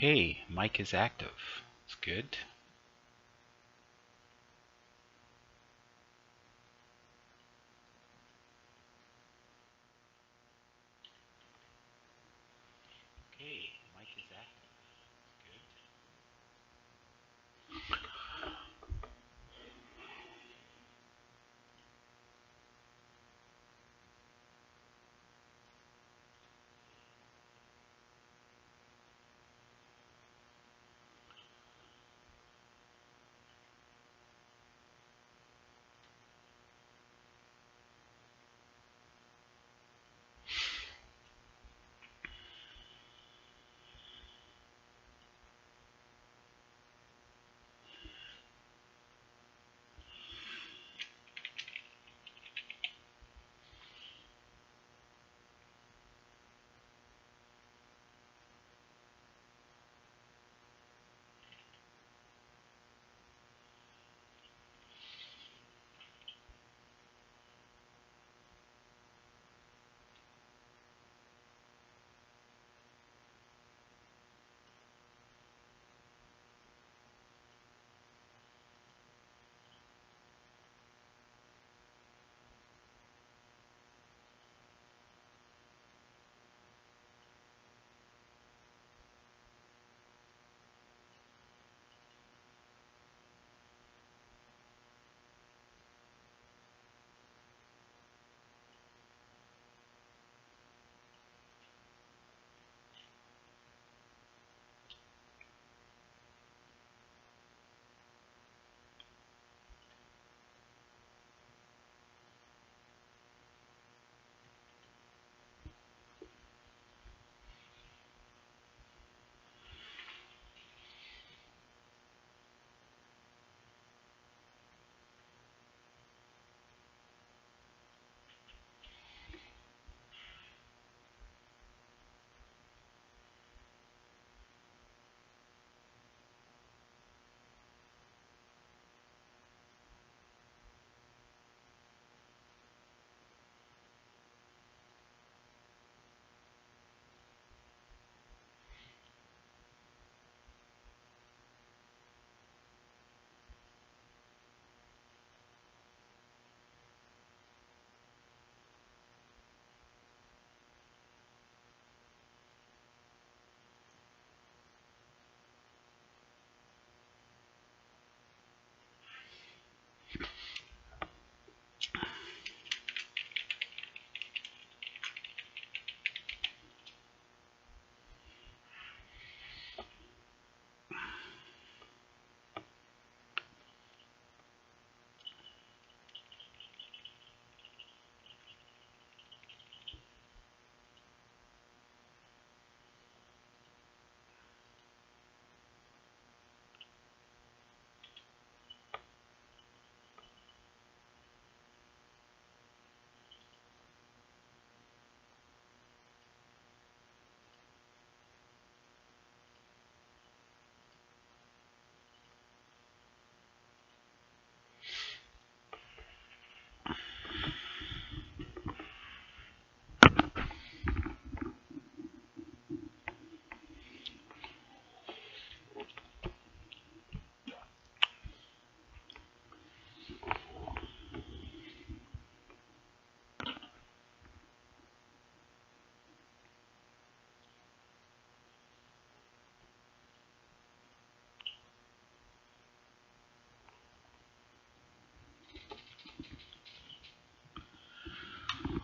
Okay, mic is active. It's good. Okay, mic is active. Good.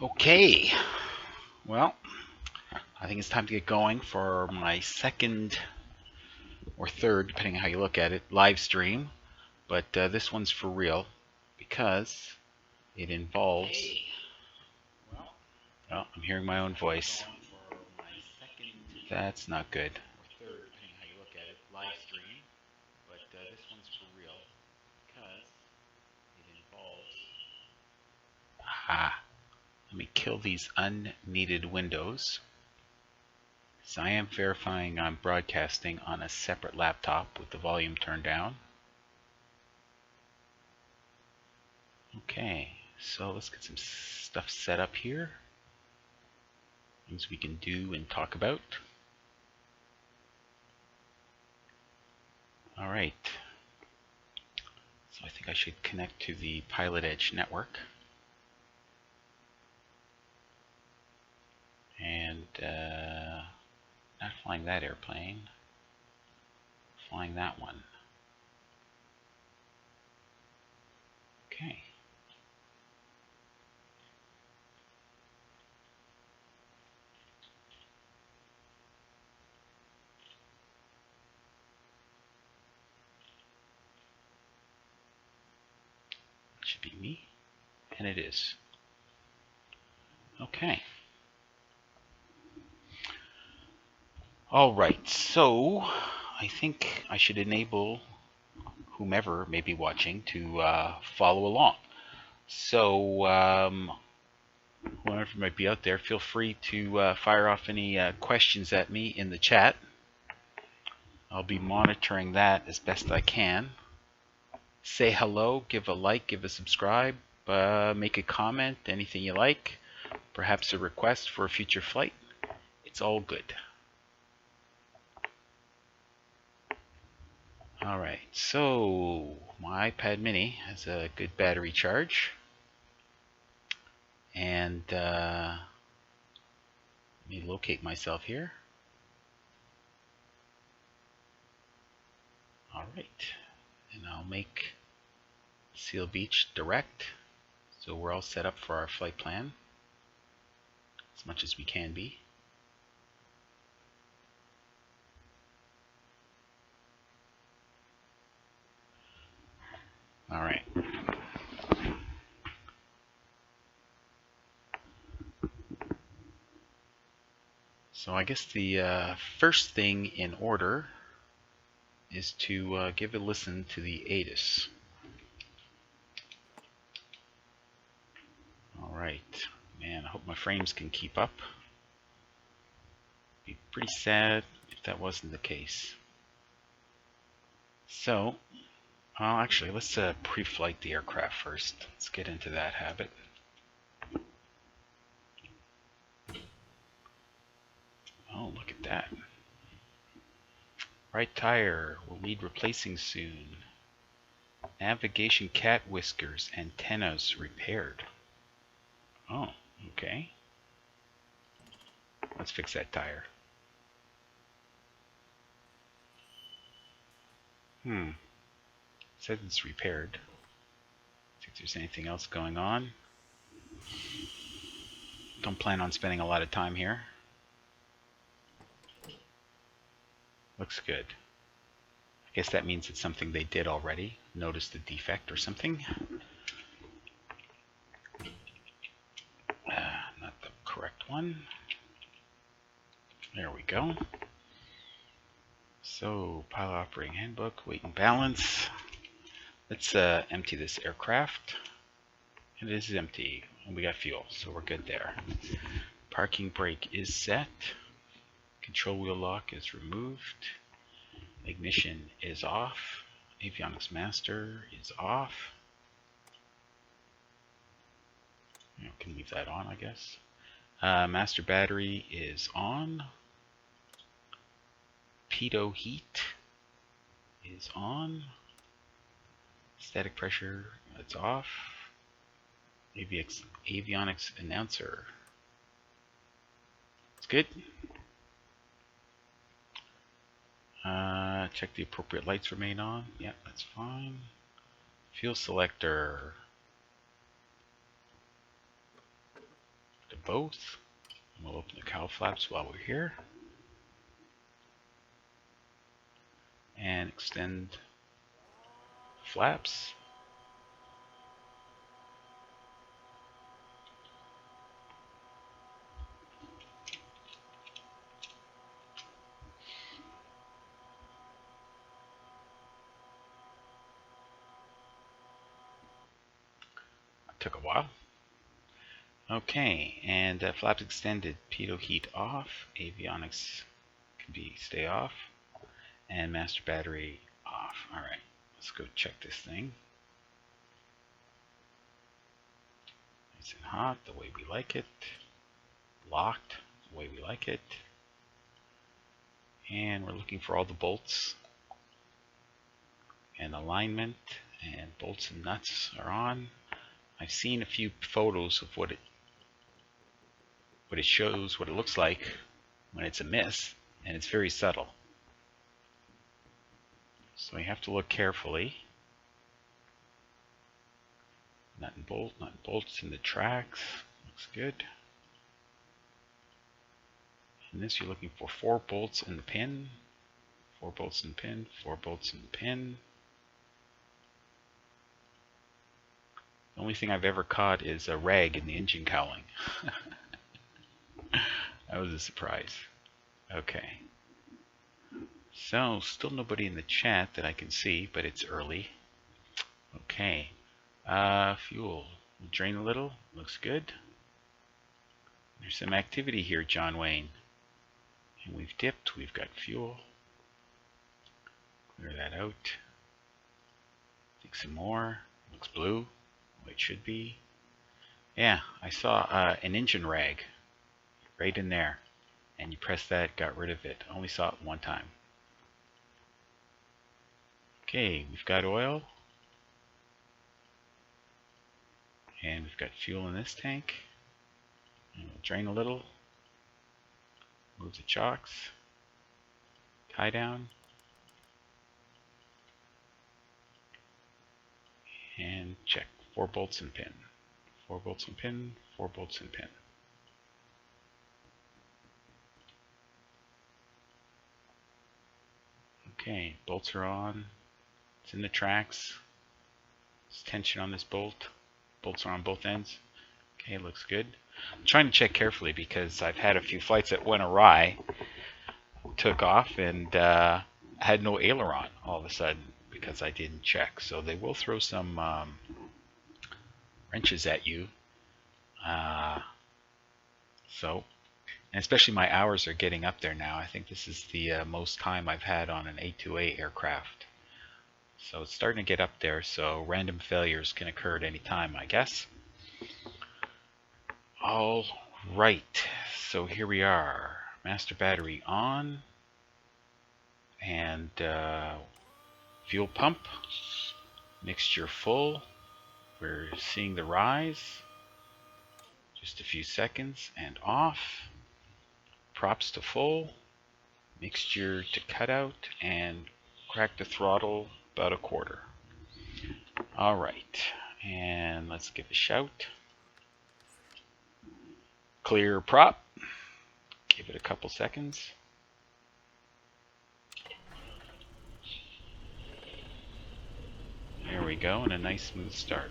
Okay, well, I think it's time to get going for my second or third, depending on how you look at it, live stream. But this one's for real because it involves. Oh, I'm hearing my own voice. That's not good. Or third, depending on how you look at it, live stream. But this one's for real because it involves. Ah, let me kill these unneeded windows. So I am verifying I'm broadcasting on a separate laptop with the volume turned down. Okay, so let's get some stuff set up here. Things we can do and talk about. All right. So I think I should connect to the PilotEdge network. And not flying that airplane, flying that one. Okay. It should be me, and it is. Okay. All right, so I think I should enable whomever may be watching to follow along. So whoever might be out there, feel free to fire off any questions at me in the chat. I'll be monitoring that as best I can. Say hello, give a like, give a subscribe, make a comment, anything you like, perhaps a request for a future flight. It's all good. Alright, so my iPad mini has a good battery charge. And let me locate myself here. Alright, and I'll make Seal Beach direct. So we're all set up for our flight plan, as much as we can be. Alright. So I guess the first thing in order is to give a listen to the ATIS. Alright. Man, I hope my frames can keep up. Be pretty sad if that wasn't the case. So, well, actually, let's pre-flight the aircraft first. Let's get into that habit. Oh, look at that. Right tire will need replacing soon. Navigation cat whiskers, antennas repaired. Oh, okay. Let's fix that tire. Said it's repaired. See if there's anything else going on. Don't plan on spending a lot of time here. Looks good. I guess that means it's something they did already. Notice the defect or something. Not the correct one. There we go. So, pilot operating handbook, weight and balance. Let's empty this aircraft. It is empty, and we got fuel, so we're good there. Parking brake is set. Control wheel lock is removed. Ignition is off. Avionics master is off. You can leave that on, I guess. Master battery is on. Pitot heat is on. Static pressure, it's off. Avionics announcer. It's good. Check the appropriate lights remain on. Yeah, that's fine. Fuel selector. To both. And we'll open the cowl flaps while we're here. And extend flaps. Took a while. Okay, and flaps extended, pitot heat off, avionics can stay off, and master battery off. All right, let's go check this thing. Nice and hot, the way we like it. Locked, the way we like it. And we're looking for all the bolts. and alignment, and bolts and nuts are on. I've seen a few photos of what it shows, what it looks like when it's a miss, and it's very subtle. So you have to look carefully. Nut and bolts in the tracks. Looks good. In this, you're looking for 4 bolts in the pin. 4 bolts in the pin, 4 bolts in the pin. The only thing I've ever caught is a rag in the engine cowling. That was a surprise. Okay. So, still nobody in the chat that I can see, but it's early. Okay. Fuel. We'll drain a little. Looks good. There's some activity here, John Wayne. And we've dipped. We've got fuel. Clear that out. Take some more. Looks blue. Well, it should be. Yeah, I saw an engine rag right in there. And you press that, got rid of it. Only saw it one time. Okay, we've got oil. And we've got fuel in this tank. And we'll drain a little. Move the chocks. Tie down. And check. 4 bolts and pin. 4 bolts and pin. 4 bolts and pin. Okay, bolts are on. It's in the tracks. There's tension on this bolt. Bolts are on both ends. Okay, looks good. I'm trying to check carefully because I've had a few flights that went awry, took off, and had no aileron all of a sudden because I didn't check. So they will throw some wrenches at you. And especially my hours are getting up there now. I think this is the most time I've had on an A2A aircraft. So it's starting to get up there, so random failures can occur at any time, I guess. All right, so here we are. Master battery on. And fuel pump. Mixture full. We're seeing the rise. Just a few seconds and off. Props to full. Mixture to cutout and crack the throttle about a quarter. Alright, and let's give a shout. Clear prop. Give it a couple seconds. There we go, and a nice smooth start.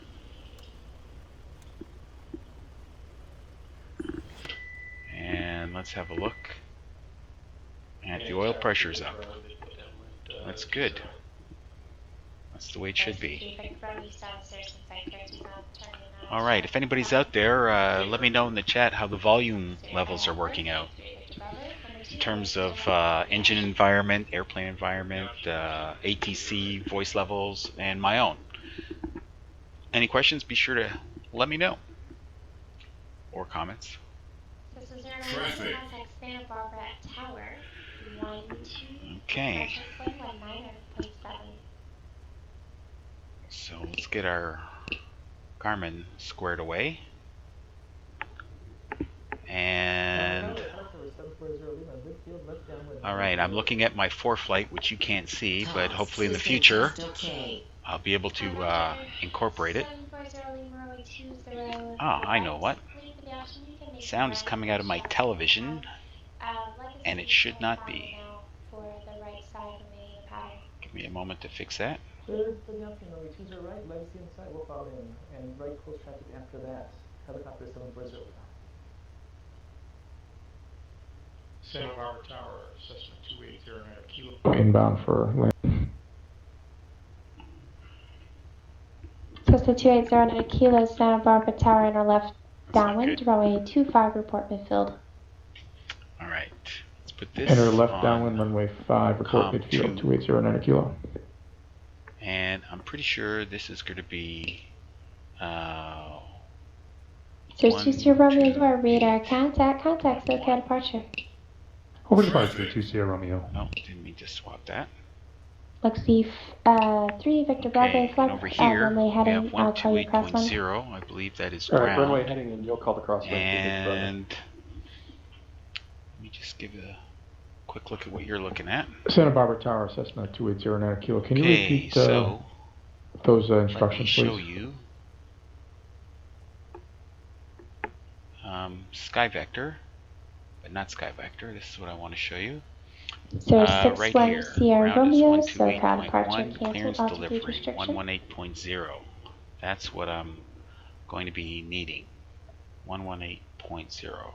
And let's have a look. And the oil pressure's up. That's good. That's the way it should be. Alright, if anybody's out there, let me know in the chat how the volume levels are working out. In terms of engine environment, airplane environment, ATC, voice levels, and my own. Any questions, be sure to let me know. Or comments. Traffic. Okay. So let's get our Garmin squared away. And alright, I'm looking at my ForeFlight, which you can't see, but hopefully in the future I'll be able to incorporate it. Oh, I know what. Sound is coming out of my television, and it should not be. Give me a moment to fix that. Clear for the option runway 20 right, legacy inside, will follow in, and right close traffic after that. Helicopter 740. Santa Barbara Tower, Cessna 2809 Kilo. Inbound for landing. Cessna 2809 Kilo, Santa Barbara Tower, and our left downwind, runway 25, report midfield. Alright, let's put this Enter left on downwind, runway 5, report midfield, 2809 Kilo. And I'm pretty sure this is going to be 020 Romeo, you are radar. Contact SoCal departure. Over departure, 20 Romeo. Oh, didn't mean to swap that. Lexi 3 Victor Bravo, Okay, flag and over here runway we have heading. I'll call you crosswind. 128.0. I believe that is All right, ground. runway heading, and you'll call the crosswind. And let me just give a quick look at what you're looking at. Santa Barbara Tower, Cessna 2809 kilo. Can you Okay, repeat so those let me instructions, show please? you Sky Vector, but not Sky Vector. This is what I want to show you. Sir, Right 61 here, Sierra ground is Romeo, SoCal departure 128.1, canceled, clearance altitude delivery restriction. 118.0. That's what I'm going to be needing, 118.0.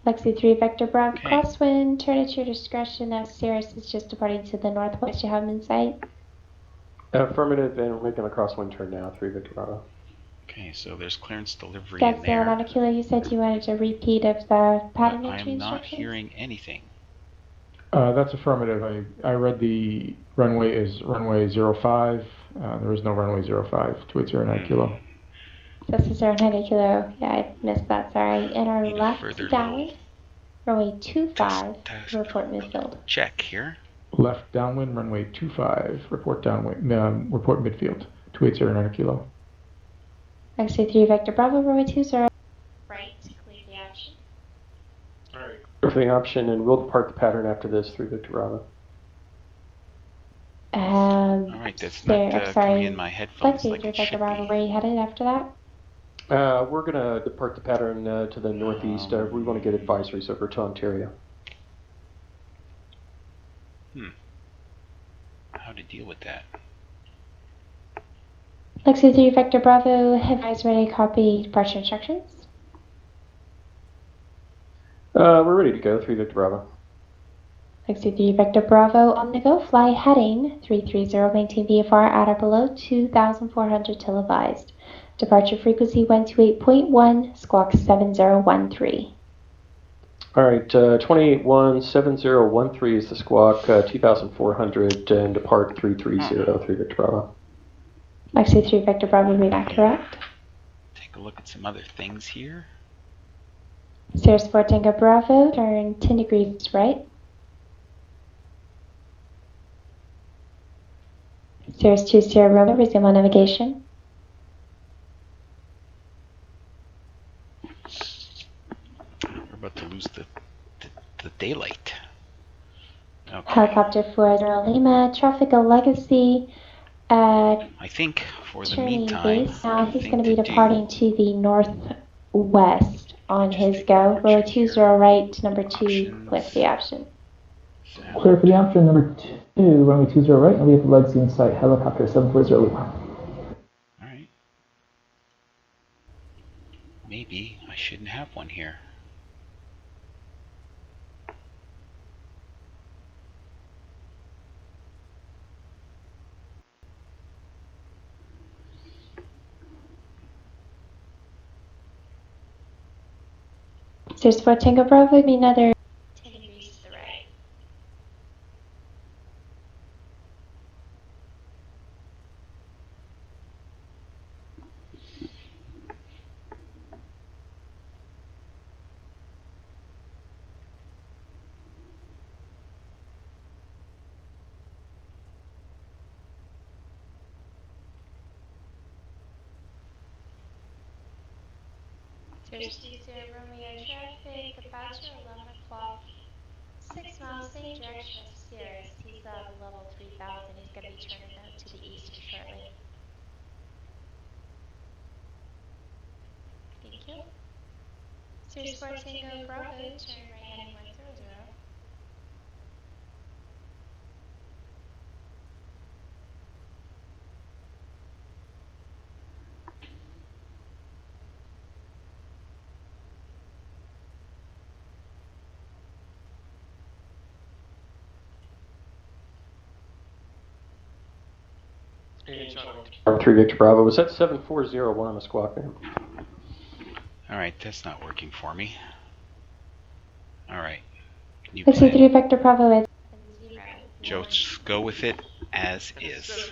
Lexi 3 Vector Bravo, Okay. crosswind, turn at your discretion as Cirrus is just departing to the northwest. You have him in sight. Affirmative, and we're making a crosswind turn now, 3 Victor Bravo. Okay, so there's clearance delivery Deck in 0 there. Kilo, you said you wanted a repeat of the pattern But entry I'm not instructions? hearing anything. That's affirmative. I read the runway is runway 05. There is no runway 05, 2809 kilo. This is 090 Kilo. Yeah, I missed that, sorry. And our Need a left further downwind, runway 25, test report midfield. check here. Left downwind, runway 25, report downwind, report midfield, 2809 kilo. Lexi 3 Vector Bravo, runway 20. Right, clear the action. All right. For the option, and we'll depart the pattern after this, 3 Victor Bravo. All right, that's not I'm coming in my headphones Lexi like 3 it Vector should Bravo, be. where are you headed after that? We're going to depart the pattern to the northeast. We want to get advisories over to Ontario. How to deal with that? Lexi 3 Vector Bravo, advise ready, copy departure instructions. We're ready to go, 3 Victor Bravo. Lexi 3 Vector Bravo, on the go, fly heading 330, maintain VFR at or below 2,400 till advised. Departure frequency 128.1, squawk 7013. All right, 28.17013 is the squawk, 2,400, and depart 330, 3 Victor Bravo. Lexi 3 Vector Bravo, read that correct. Take a look at some other things here. Cirrus 4 Tango Bravo, turn 10 degrees right. Cirrus 2 Sierra Romeo, resume on navigation. We're about to lose the daylight. Okay. Helicopter 40 Lima, traffic a legacy. I think for the Turning meantime, base. Now he's going to thing be departing do, to the northwest on just his take go. a Runway check 20 here. right, number 2, Options. clear for the option. Sound. Clear for the option, number 2, runway 20 right, and we have the legacy in sight, helicopter 740 Lima. All right. Maybe I shouldn't have one here. Cirrus 4 Tango Bravo, give me another 10 degrees to the right. Cirrus 2 Sierra Romeo traffic, departure 11 o'clock. 6 miles, same direction as Cirrus. He's at level 3000. He's going to be turning out to the east shortly. Thank you. Cirrus 4 Tango Bravo, turn right heading 100. Arm 3 Victor Bravo. Was that 7401 on the squawk there? All right, that's not working for me. All right. New Lexi plan. 3 Vector Bravo is 0. Just go with it as is.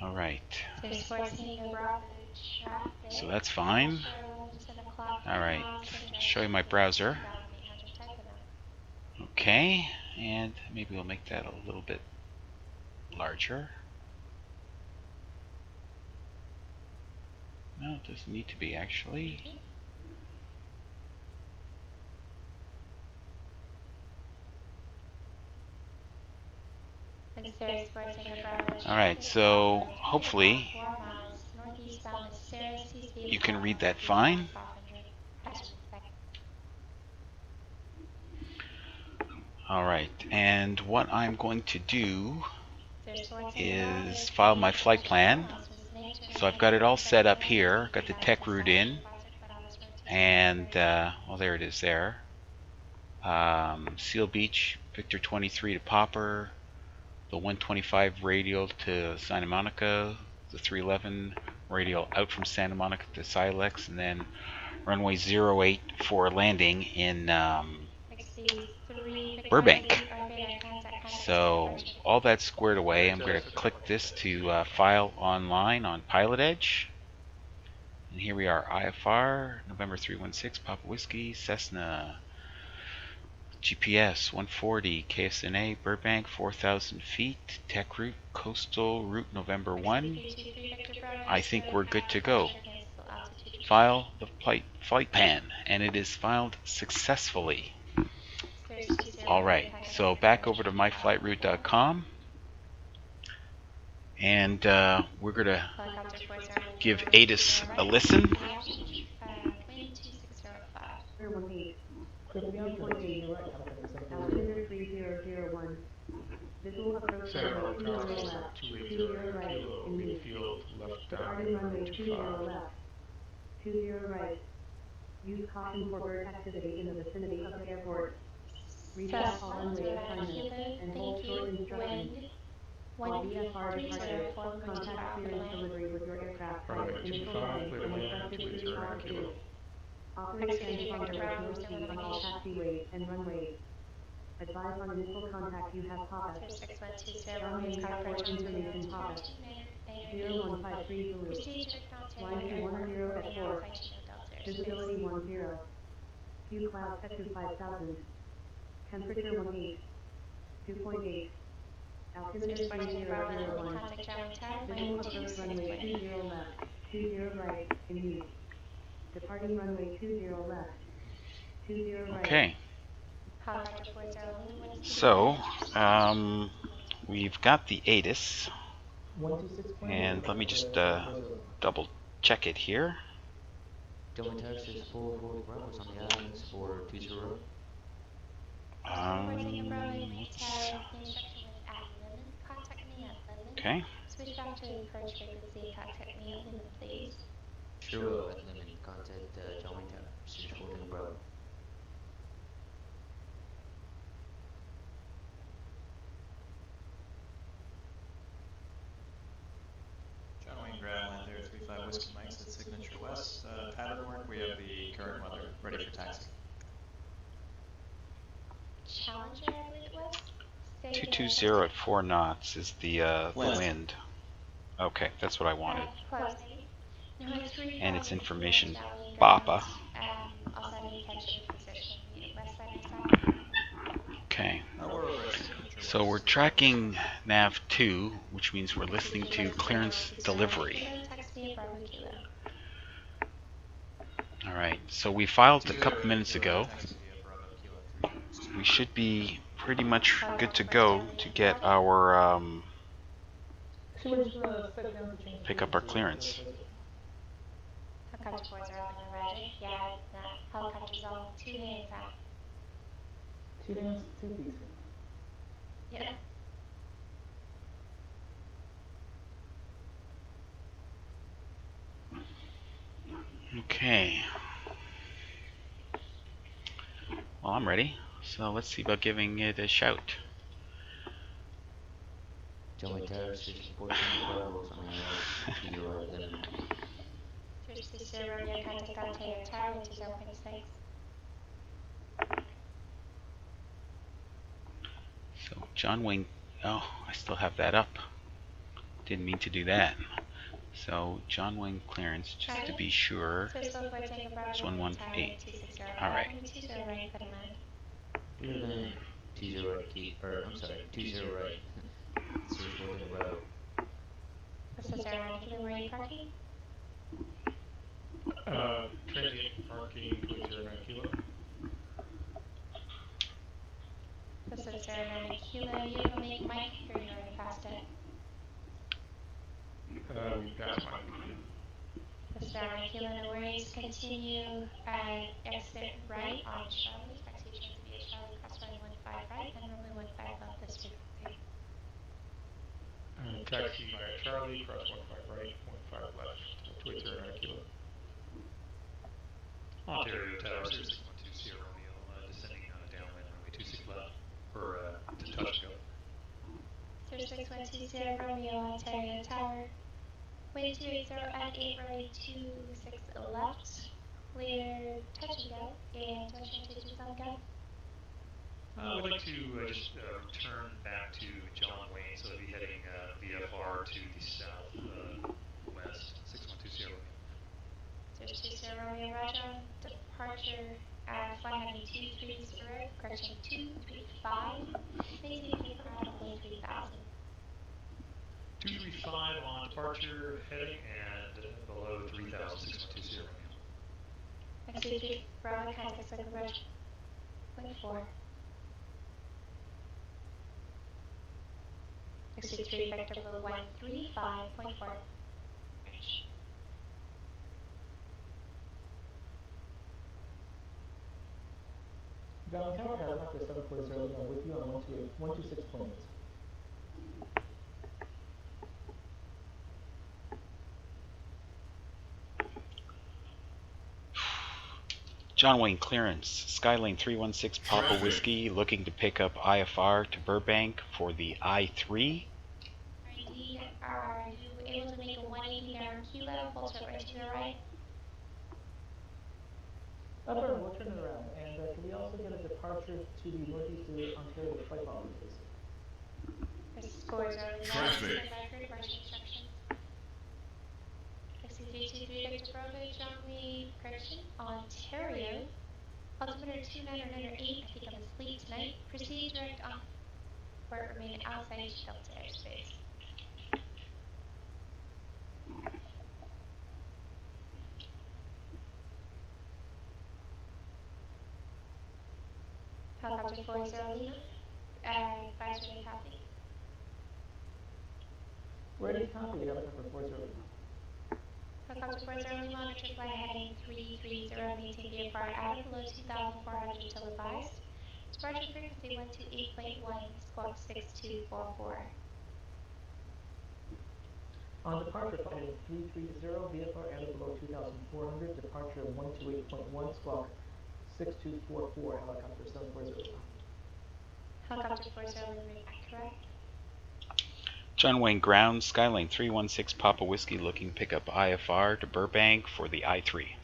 All right. Cirrus 4 Tango Bravo traffic. So that's fine. Departure 11 to 10 o'clock. All right. Miles, same Show you direction my as browser. 2800 type of now. Okay, and maybe we'll make that a little bit larger. No, it doesn't need to be actually. Alright, so hopefully you can read that fine. Alright, and what I'm going to do is file my flight plan. So I've got it all set up here, got the TEC route in, and well, there it is there. Seal Beach, Victor 23 to Popper, the 125 radial to Santa Monica, the 311 radial out from Santa Monica to Silex, and then runway 08 for landing in Burbank. So all that's squared away. I'm going to click this to file online on PilotEdge. And here we are, IFR, November 316, Papa Whiskey, Cessna, GPS 140, KSNA, Burbank, 4,000 feet, TEC route, coastal route November 1. I think we're good to go. File the flight plan, and it is filed successfully. Alright, so back over to myflightroute.com, and we're going to give ATIS a listen. Clear for the altimeter 20, right, helicopter 748. Altimeter 3001. Visual approach Center runway of Tower 20 System left, 280 right, kilo, in main use. field, left Departing down, runway 20 025. left, 20 right. Use caution for bird activity in the vicinity of the airport. Reach out all runway assignments and hold short instructions. All VFR departure. Contact clearance delivery with your aircraft type. Runway Initial 25, heading clear to and land, instructed 280 cruise right, power kilo. 2. Operate transponder with no key on all taxiways and runways. Advise on initial contact you have Papa. John Wayne Airport information Papa. 01530 Zulu. Line to 10 at 4. Visibility 10. Few clouds at to 5000. Temperature 18. 2.8. Altimeter 3001. Visual approach runway 20 left, 20 right, in use. Departing runway 20 left, 20 right. Okay. So, we've got the ATIS, 126 and let me just 40. double check it here. Delta Texas 440 Bravo is on the islands for 20. Okay. Sure will, at limit. Contact John Wayne Tower 614 Bravo. John Wayne Groundland there, 35 Whiskey Mike's at Signature West. Pattern work, we have the current weather ready for taxi. Challenger, I believe it was. 220 at 4 knots is the wind. Okay, that's what I wanted. And it's information BAPA. Okay. We're over at Signature So West. we're tracking nav2, which means we're listening to clearance delivery. Alright, so we filed a couple minutes ago. Taxi via Bravo Kilo 3. We should be pretty much good to go to get our Should we just set down to change pick up our clearance. Helicopter boards are up and ready. Yeah, the helicopter's all 2 hands out. 2 hands, 2 feet. Yeah. Okay. Well, I'm ready. So let's see about giving it a shout. John Wayne Tower 614 Bravo is on the islands for 20 limit. 360 Romeo, contact Ontario Tower into 0.6. So John Wayne, oh, I still have that up. Didn't mean to do that. So John Wayne clearance, just to be sure, it's 118. All right. Clear land. 20 right, keep, or I'm sorry, 20 right. Search within Bravo. This is Airline Kilo Marine parking. Transient parking 289 Kilo. This is Airline Kilo. You have a make Mike, or you already passed it. We passed Mike. This is Airline Kilo, no worries. Continue exit right on Charlie. Taxi change via Charlie, cross runway 15 right, and runway 15 left this frequency. Taxi via Charlie, cross 15 right, 15 left, 289 Kilo. Ontario Tower 0612 Sierra Romeo, descending downwind runway 26 left for to touch and go. 0612 Sierra Romeo, Ontario Tower. Wind 280 at 8 runway 26 left. Clear touch and go, and touch into zone go. We'd like to just return back to John Wayne, so we'll be heading VFR to the southwest, 612 Sierra Romeo. 02 Sierra Romeo, Roger. Departure flight heading 230, correction 235. Maintain paper out of below 3000. 235 on departure, heading and below 3000, 612 Sierra Romeo. XC3 Bravo, contact circle bridge. 0.4. XC3 vector below 135.4. Ground Tower, helicopter 740 Lima with you on 126.8. John Wayne clearance. Skylane 316 Papa Whiskey looking to pick up IFR to Burbank for the I3. Indeed, are you able to make a 180 there on Kilo? Hold it right to the right. Upper, we'll turn it around. And can we also get a departure to the northeast of Ontario flight follow, please? There's scores early. Traffic. Departure instructions. XC323 Victor Bravo, John Wayne, correction, Ontario. Altimeter 2908, I think I'm asleep tonight. Proceed direct on, or remain outside Delta airspace. Helicopter 40 Lima, advisory copy. Ready, copy, helicopter 40 Lima. Helicopter 40 Lima, monitor flight heading 330, maintain VFR out of below 2,400 till advised. Departure frequency 128.1, squawk 6244. On departure, flight heading 330, VFR out of below 2,400, departure 128.1, squawk 6244, helicopter 740 Lima. Helicopter 40 Lima, correct. John Wayne ground. Skylane 316 Papa Whiskey looking to pick up IFR to Burbank for the I3.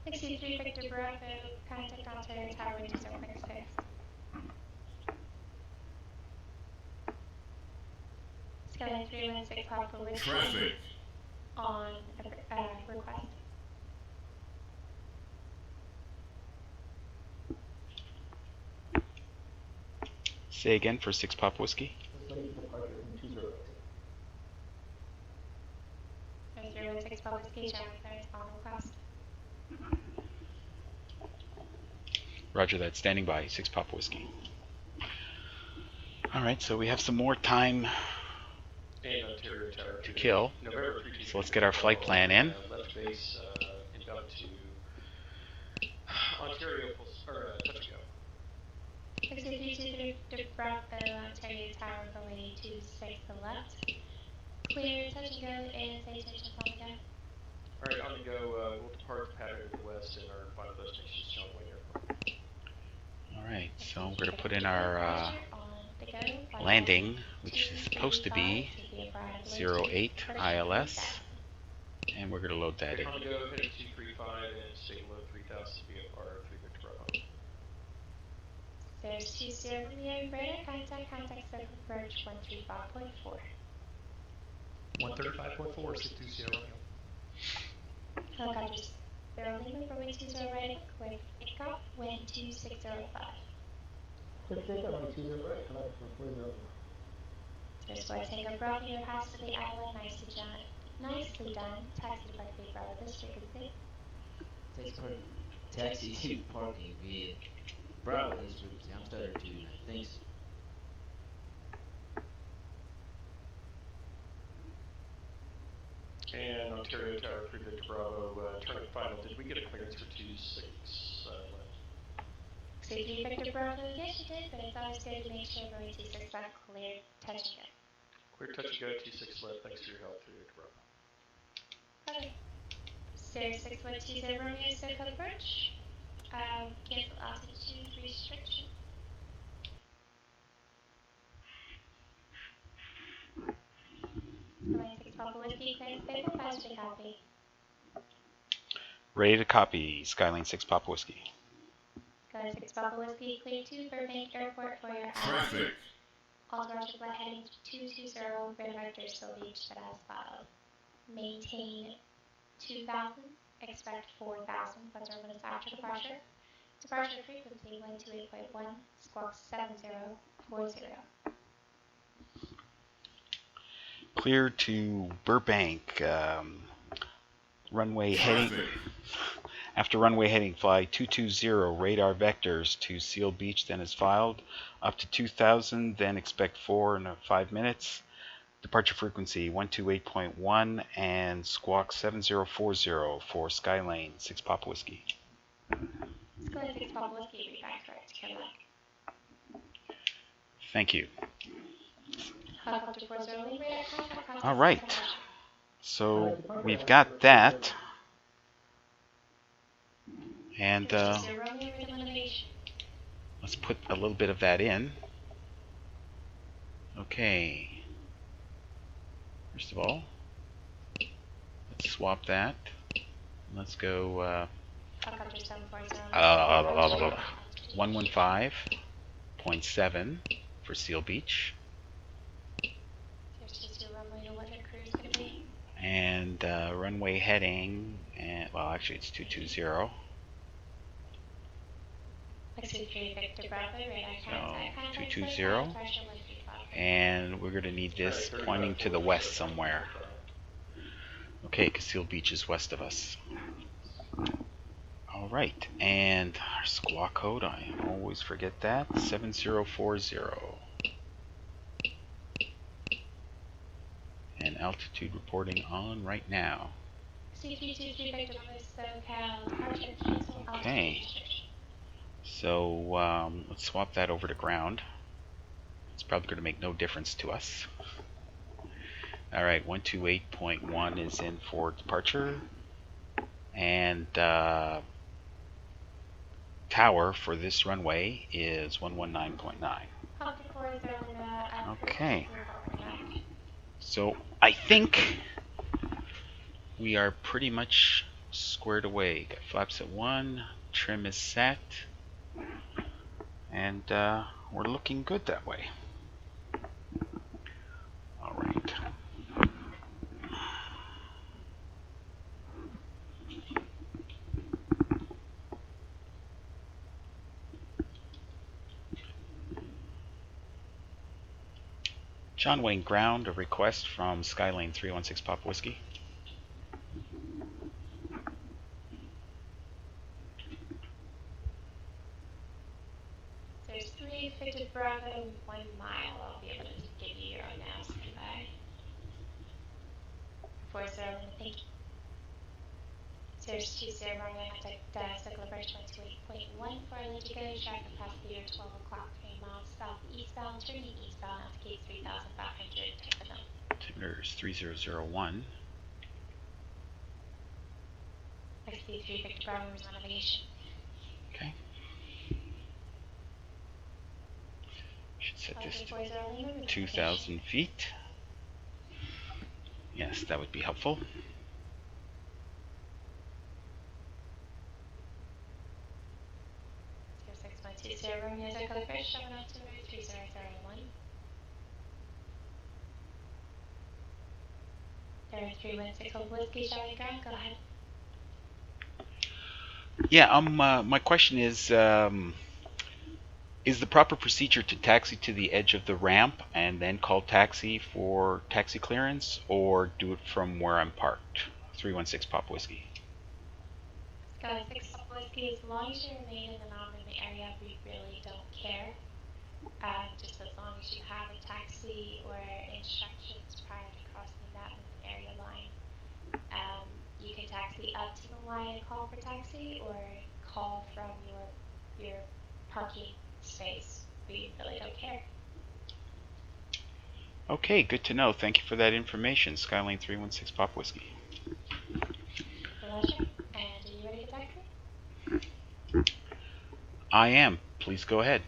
XC3 Victor Bravo, contact Ontario Tower, wind 0.6. Skylane 316 Papa Whiskey. Traffic. On request. Say again for 6 Papa Whiskey. Ready for departure from 208. There's 016 Papa Whiskey, John Wayne on request. Roger that, standing by, 6 Papa Whiskey. Alright, so we have some more time And Ontario Tower to kill. November 3 So let's get our flight plan in. Left base inbound to Ontario touch and go. XC323 Bravo, Ontario Tower, runway 26 the left. Clear, touch and go, and say attention, on the go. Alright, on the go, we'll depart the pattern to the west and our final destination is John Wayne Airport. Alright, so we're going to put in our landing, which is supposed to be 08 ILS, and we're going to load that in. On the go, heading 235 and stay below 3000 VFR 3 Victor Bravo. There's 20 Romeo, radar contact circle approach 135.4. 135.4, 62 Sierra Romeo. Helicopters 0 Lima, runway 20 right, quick pickup, wind 2605. Take runway 20 right, head up for 40 left. There's Flight Tango Bravo, your pass to the island, nicely done. Taxi to Park Bay Bravo, this frequency. Taxi to parking via Bravo, this frequency. I'm stutter 29. Thanks. And Ontario Tower 3 Victor Bravo, turning final. Did we get a clearance for 26 left? C3 Victor Bravo, yes you did, but it's always good to make sure runway 26 left cleared, touch and go. Clear touch and go, 26 left. Thanks for your help, 3 Victor Bravo. Okay. Stair 6120 Romeo, so code approach. Cancel altitude restriction. Runway 6 Papa Whiskey, clearance paper, fast to copy. Ready to copy, Skyline 6 Papa Whiskey. Skyline 6 Papa Whiskey, clear to Burbank Airport for your Traffic. Authorized flight heading 220, red vector still beach that has filed. Maintain 2,000, expect 4,000, plus or minus after departure. Departure frequency 128.1, squawk 7040. Clear to Burbank. Runway heading. After runway heading, fly 220, radar vectors to Seal Beach, then is filed. Up to 2,000, then expect 4 in 5 minutes. Departure frequency 128.1 and squawk 7040 for Skylane 6 Papa Whiskey. Skylane 6 Papa Whiskey, read back correct, Quebec. Thank you. Helicopter 40 radar contact. All right. So we've got that. And let's put a little bit of that in. Okay. First of all, let's swap that. Let's go 115.7 for Seal Beach. And runway heading, and well, actually it's 220. So 220, and we're going to need this pointing to the west somewhere. Okay, because Seal Beach is west of us. All right, and our squawk code, I always forget that, 7040. And altitude reporting on right now. Okay. So let's swap that over to ground. It's probably going to make no difference to us. All right, 128.1 is in for departure. And tower for this runway is 119.9. Okay. So I think we are pretty much squared away. Got flaps at 1, trim is set, and we're looking good that way. All right. John Wayne ground, a request from Skylane 316 Papa Whiskey. There's 3 Victor Bravo, 1 mile. I'll be able to give you your now standby. 40, thank you. There's 20, I have to cycle approach 128.1 for I let you go. Traffic past the year 12 o'clock, 3 miles southeastbound, turning eastbound, altitude 3,500, type of note. Altimeter is 3001. XP3 Victor Bravo is on navigation. Okay. Should set this to 2,000 feet. Yes, that would be helpful. Romeo Echo Fish, 702-3001. There are 316 Whiskey, shall we go? Go ahead. Yeah, my question is, Is the proper procedure to taxi to the edge of the ramp and then call taxi for taxi clearance, or do it from where I'm parked? 316 Pop Whiskey. Sky 6 Papa Whiskey, as long as you remain in the non-movement area, we really don't care. Just as long as you have a taxi or instructions prior to crossing that movement area line. You can taxi up to the line and call for taxi, or call from your parking space. We really don't care. Okay, good to know. Thank you for that information. Skylane 316 Pop Whiskey. Pleasure. And are you ready for taxi? I am. Please go ahead.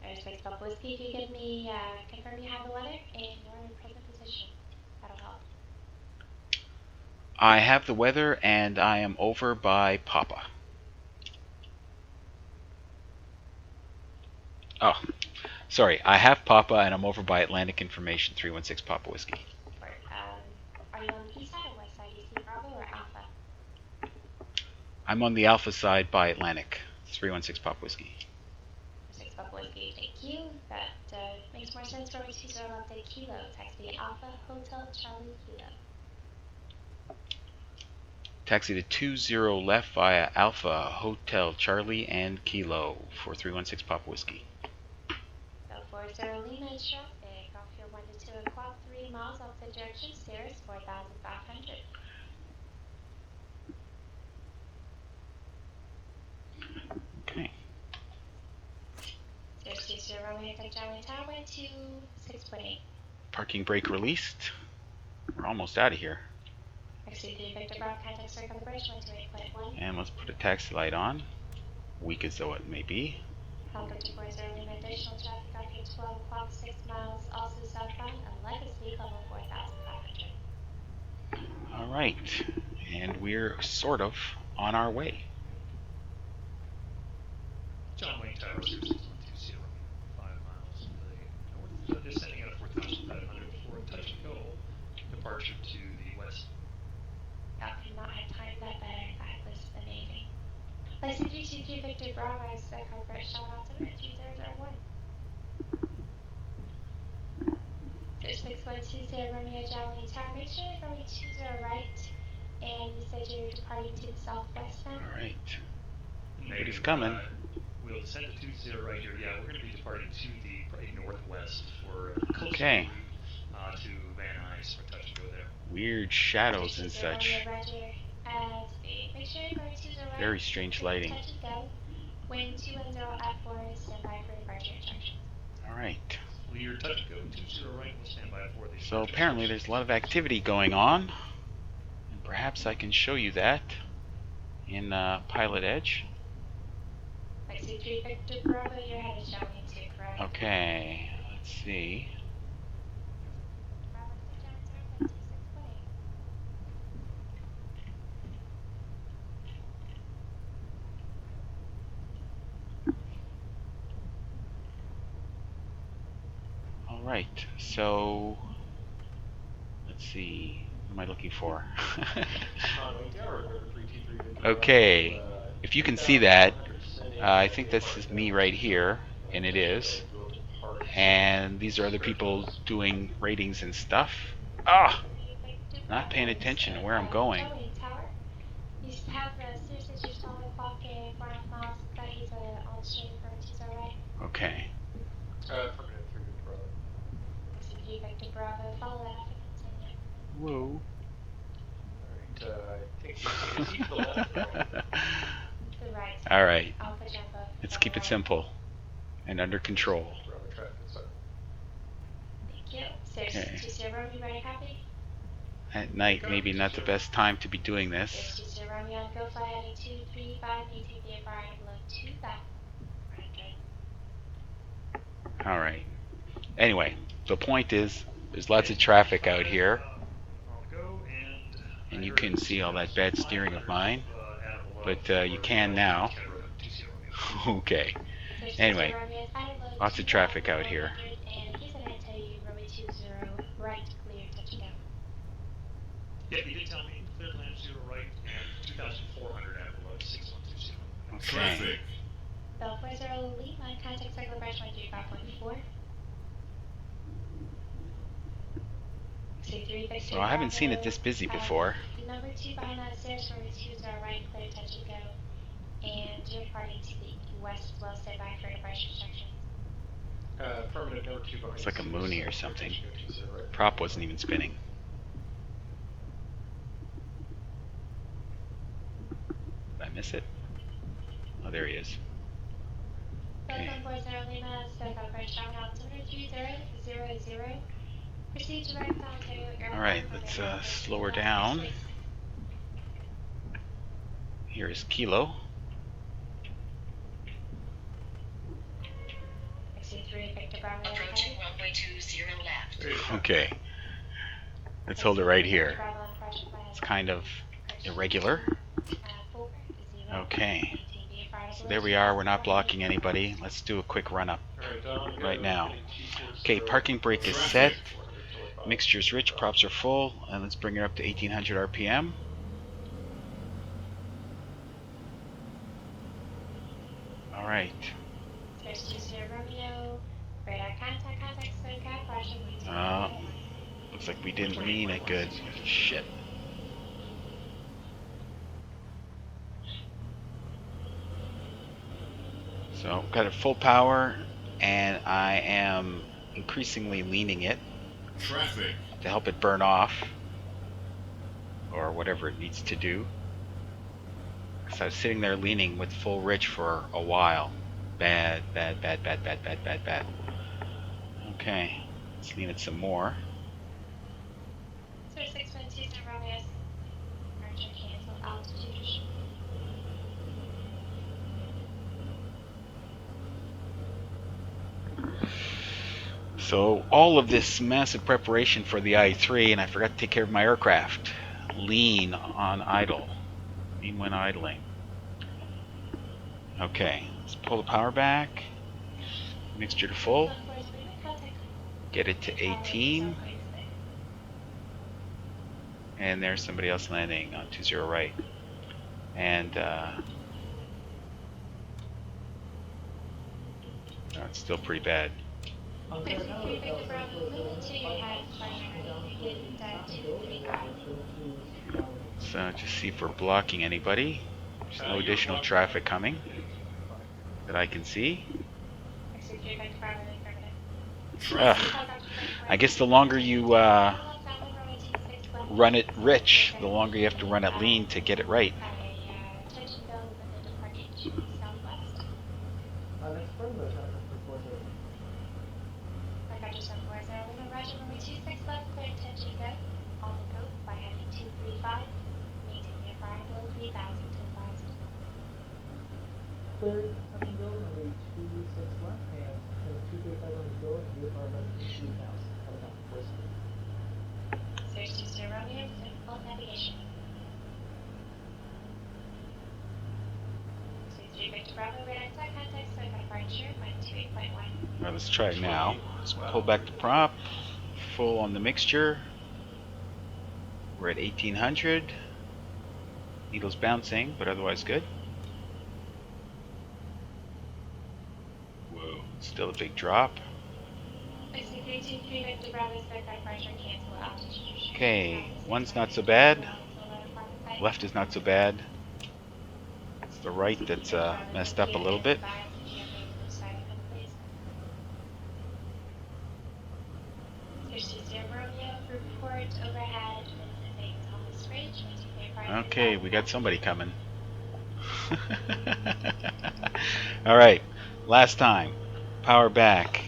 There's 6 Papa Whiskey. If you give me, confirm you have the weather and your present position. That'll help. I have the weather and I am over by Papa. Oh, sorry. I have Papa and I'm over by Atlantic Information 316 Papa Whiskey. Are you on the east side or west side? Do you see Bravo or Alpha? I'm on the Alpha side by Atlantic 316 Papa Whiskey. 6 Papa Whiskey, thank you. That makes more sense for 20 left at Kilo. Taxi Alpha Hotel Charlie Kilo. Taxi to 20 left via Alpha Hotel Charlie and Kilo for 316 Papa Whiskey. So 40 Lima is traffic. Off your 1 to 2 o'clock, 3 miles opposite direction, Cirrus 4,500. Okay. Cirrus 20 Romeo Touchdown Tower, 1 to 6.8. Parking brake released. We're almost out of here. XC3 Victor Bravo, contact circle the bridge, 1 to 8.1. And let's put a taxi light on. Weak as though it may be. Welcome to 40 Lima. Additional traffic off your 12 o'clock, 6 miles, also southbound, unlike a speed level 4,500. Alright. And we're sort of on our way. John Wayne Tower, 6120, 5 miles to the north, descending at 4,500 for a touch and go. Departure to the west. I could not have timed that better. That was amazing. License 323 Victor Bravo, is the corporate shot altimeter 3001. 6120 Romeo Jolly Tower. Make sure you're going 20 right. And you said you're departing to the southwest now? Alright. Nobody's coming. We'll descend to 20 right here. Yeah, we're going to be departing to the northwest for coastal Okay. route to Van Nuys for touch and go there. Weird shadows and such. Make sure you're going 20 right. Very strange lighting. Touch and go. Wind 210 at 4, stand by for departure instructions. Alright. Clear touch and go 20 right. We'll stand by for the. So apparently there's a lot of activity going on. And perhaps I can show you that in PilotEdge. XC3 Victor Bravo, you're headed showing 2, correct? Okay, let's see. Bravo to John Tower, 26.8. Alright, so let's see. What am I looking for? Okay, if you can see that, I think this is me right here, and it is. And these are other people doing ratings and stuff. Ah! Not paying attention to where I'm going. You have the Cirrus at your 12 o'clock and 4.5 miles. That is on stream for 20 right. Okay. Affirmative, 3 Victor Bravo. XC3 Victor Bravo, follow that after continue. Whoa. Alright, I think it's each of the left. The right. Alright. Alpha Jumbo. Let's keep it simple and under control. Bravo traffic, so. Thank you. Cirrus Okay. 20 Romeo, ready copy? At night, maybe not the best time to be doing this. Cirrus 20 Romeo, go fly heading 235, maintain VFR at below 2,500. Alright. Anyway, the point is, there's lots of traffic out here. And you can see all that bad steering of mine. But you can now. Okay. Anyway, lots of traffic out here. And he's going to tell you Romeo 20 right, clear, touchdown. Yeah, he did tell me clear land 0 right and 2,400 at below 6120. Okay. The Delta 40 Lima, contact circle approach 135.4. C3 Victor So I haven't seen it Bravo. this busy before. Number 2 behind that stairs, runway 20 right, clear, touch and go. And departing to the west as well, stand by for departure instructions. Affirmative, number 2 behind. It's like a Mooney or something. Go 20 right. Prop wasn't even spinning. Did I miss it? Oh, there he is. Okay. Delta 40 Lima, step approach down altimeter 3000. Proceed direct onto airport. Alright, let's slow her down. Here is Kilo. XC3 Victor Bravo. Approaching runway 20 left. Okay. Let's hold it right here. It's kind of irregular. Okay. So there we are. We're not blocking anybody. Let's do a quick run up right now. Okay, parking brake is set. Mixture's rich, props are full, and let's bring it up to 1800 RPM. Alright. Looks like we didn't lean it good. Shit. So, got it full power, and I am increasingly leaning it to help it burn off, or whatever it needs to do. So I was sitting there leaning with full rich for a while. Bad. Okay, let's lean it some more. Sir 612 Romeo. Archer cancel altitude. So all of this massive preparation for the I-3, and I forgot to take care of my aircraft. Lean on idle. Lean when idling. Okay, let's pull the power back. Mixture to full. Get it to 18. And there's somebody else landing on 20 right. And no, it's still pretty bad. So just see if we're blocking anybody. There's no additional traffic coming that I can see. I guess the longer you run it rich, the longer you have to run it lean to get it right. Next firm, the Jonathan for 40. Roger 26 left, clear 10 go. On the go by heading 235. Maintain the fire below 3000 to advised. Clear, touch and go, runway 26 left, and 235 on the go, VFR runway 3000. Helicopter force. Search 20 Romeo, full navigation. 23 Victor Bravo, radar attack contact, so departure, 128.1. Now let's try it now. Let's pull back the prop. Full on the mixture. We're at 1800. Needle's bouncing, but otherwise good. Whoa, still a big drop. Okay, one's not so bad. Left is not so bad. It's the right that's messed up a little bit. Okay, we got somebody coming. Alright, last time. Power back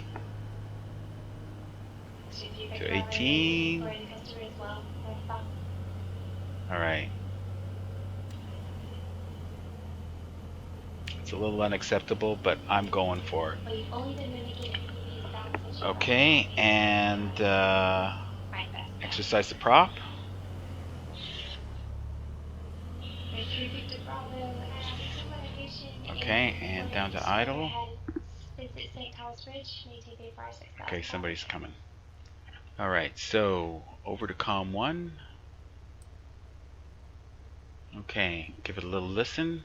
to 18. Alright. It's a little unacceptable, but I'm going for it. Okay, and exercise the prop. Okay, and down to idle. Okay, somebody's coming. Alright, so over to COM 1. Okay, give it a little listen.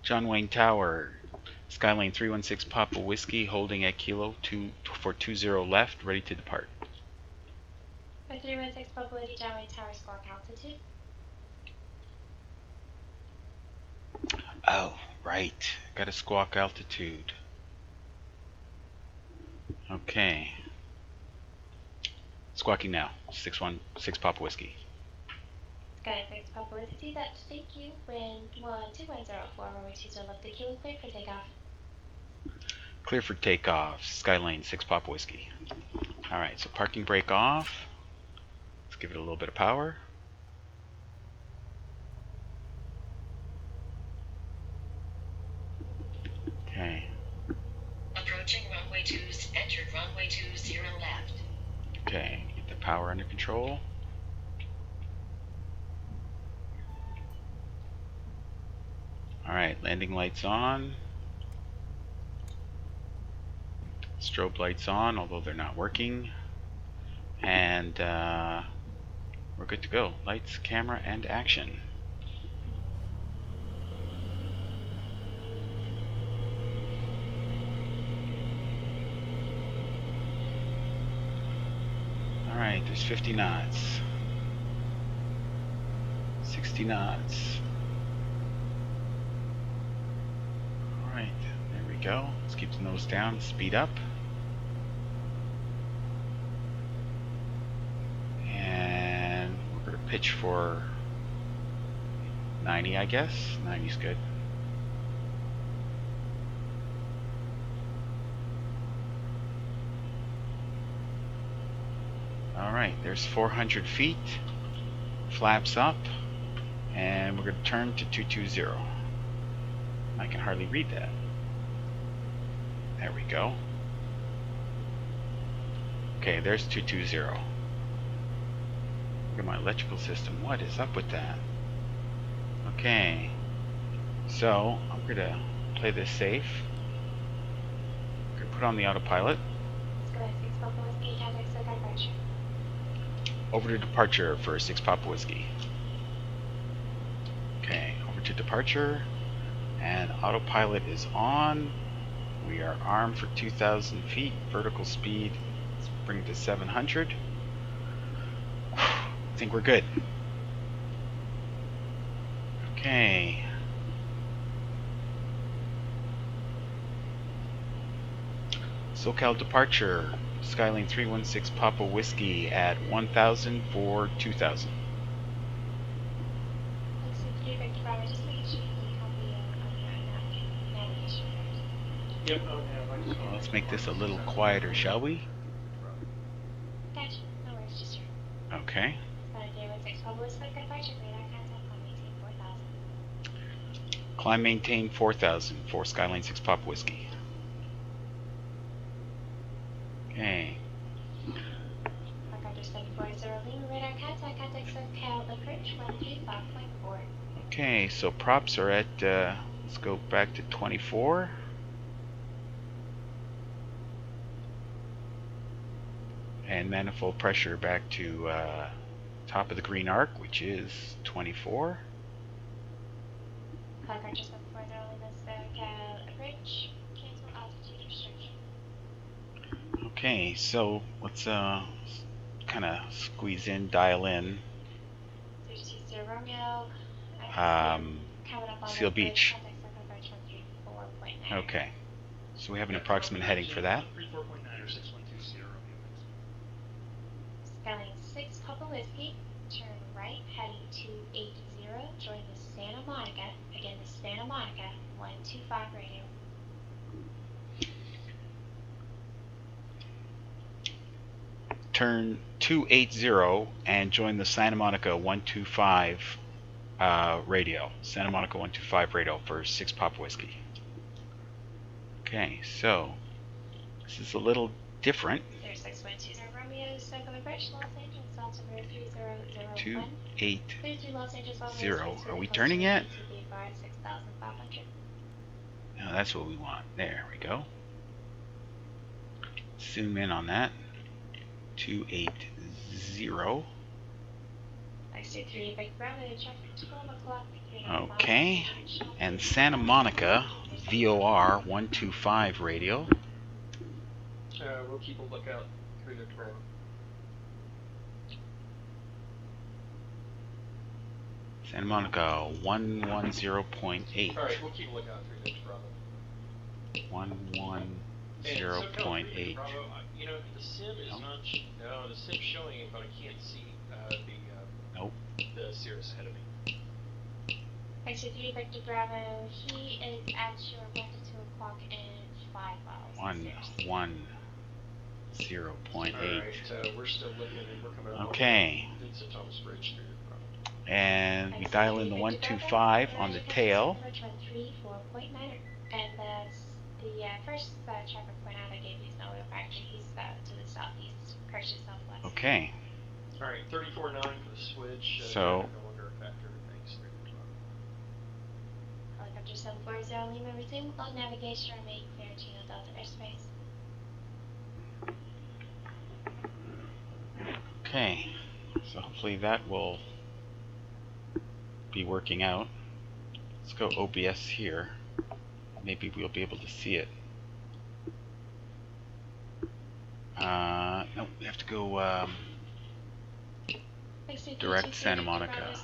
John Wayne Tower, Skylane 316 Papa Whiskey, holding at Kilo 20 left, ready to depart. For 316 Papa Whiskey, John Wayne Tower, squawk altitude. Oh, right. Got a squawk altitude. Okay. Squawking now. 616 Papa Whiskey. Sky 6 Papa Whiskey, that's thank you. Wind 12104, runway 20 left to Kilo, clear for takeoff. Clear for takeoff. Skylane 6 Papa Whiskey. Alright, so parking brake off. Let's give it a little bit of power. Okay. Approaching runway 2, entered runway 20 left. Okay, get the power under control. Alright, landing lights on. Strobe lights on, although they're not working. And we're good to go. Lights, camera, and action. Alright, there's 50 knots. 60 knots. Alright, there we go. Let's keep the nose down, speed up. And we're going to pitch for 90, I guess. 90's good. Alright, there's 400 feet. Flaps up. And we're going to turn to 220. I can hardly read that. There we go. Okay, there's 220. Look at my electrical system. What is up with that? Okay. So, I'm going to play this safe. I'm going to put on the autopilot. Sky 6 Papa Whiskey, contact so departure. Over to departure for 6 Papa Whiskey. Okay, over to departure. And autopilot is on. We are armed for 2,000 feet. Vertical speed, let's bring it to 700. I think we're good. Okay. SoCal departure. Skylane 316 Papa Whiskey at 1,000 for 2,000. Just making sure you copy on your navigation. Yep, oh, yeah, I just Well, let's make this a little quieter, shall we? Gotcha, no worries, just sure. Okay. Sky 316 Papa Whiskey, departure, radar contact, climb maintain 4000. Climb maintain 4,000 for Skylane 6 Papa Whiskey. Okay. Helicopter 740 Lima, radar contact, contact SoCal approach 135.4. Okay, so props are at, let's go back to 24. And manifold pressure back to top of the green arc, which is 24. Helicopter 740 Lima, SoCal approach, cancel altitude restriction. Okay, so let's kind of squeeze in, dial in. 320 Romeo. Seal Beach. Okay, so we have an approximate heading for that. 34.9 or 6120. Skylane 6 Papa Whiskey, turn right, heading 280, join the Santa Monica, again the Santa Monica, 125 radio. Turn 280 and join the Santa Monica 125 radio. Santa Monica 125 radio for 6 Papa Whiskey. Okay, so this is a little different. 0620 Romeo, Circle approach, Los Angeles, altimeter 3001. 280. Los Angeles, Are we turning yet? 6,500. No, that's what we want. There we go. Zoom in on that. 280. XC3 Big Bravo, traffic 12 o'clock. Okay, and Santa Monica VOR 125 radio. We'll keep a lookout through the Bravo. Santa Monica 110.8. All right, we'll keep a lookout through the Bravo. 110.8. Bravo, you know, the sim is not. No, the sim's showing it, but I can't see Nope. the Cirrus ahead of me. XC3 Victor Bravo, he is at your 1 to 2 o'clock in 5 miles. 110.8. Alright, we're still looking and we're coming up Okay. on Vincent Thomas Bridge through the Bravo. And we dial in the 125 on the tail. And the first traffic point out I gave you is no real factory. He's to the southeast, correction southwest. Okay. Alright, 34.9 for the switch. So no longer a factor. Thanks. Helicopter 740 Lima, resume on navigation, remain clear to Delta airspace. Okay, so hopefully that will be working out. Let's go OBS here. Maybe we'll be able to see it. No, we have to go direct Santa Monica.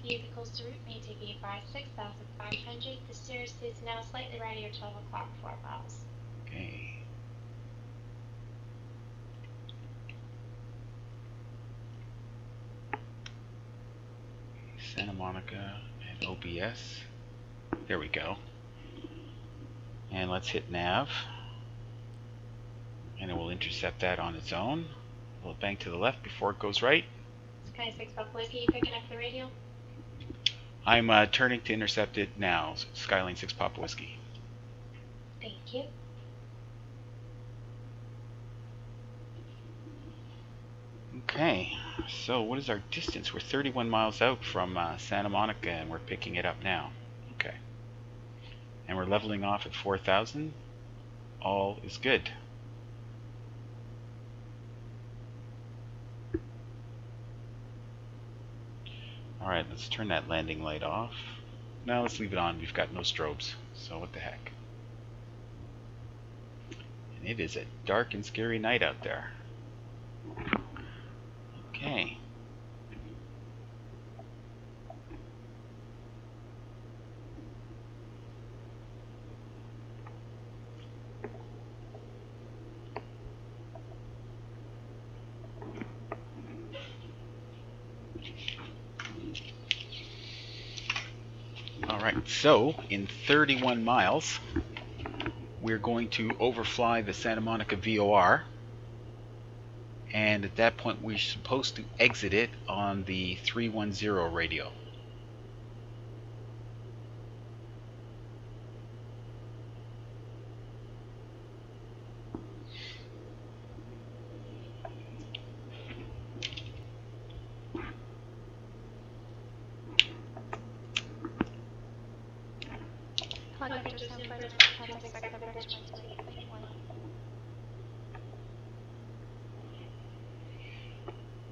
Vehicles to route may take by 6,500. The Cirrus is now slightly right at 12 o'clock, 4 miles. Okay. Santa Monica and OBS. There we go. And let's hit nav. And it will intercept that on its own. We'll bank to the left before it goes right. Sky 6 Papa Whiskey, you picking up the radio? I'm turning to intercept it now. Skyline 6 Papa Whiskey. Thank you. Okay, so what is our distance? We're 31 miles out from Santa Monica and we're picking it up now. Okay. And we're leveling off at 4,000. All is good. Alright, let's turn that landing light off. Now let's leave it on. We've got no strobes, so what the heck. And it is a dark and scary night out there. Okay. Alright, so in 31 miles, we're going to overfly the Santa Monica VOR. And at that point, we're supposed to exit it on the 310 radio.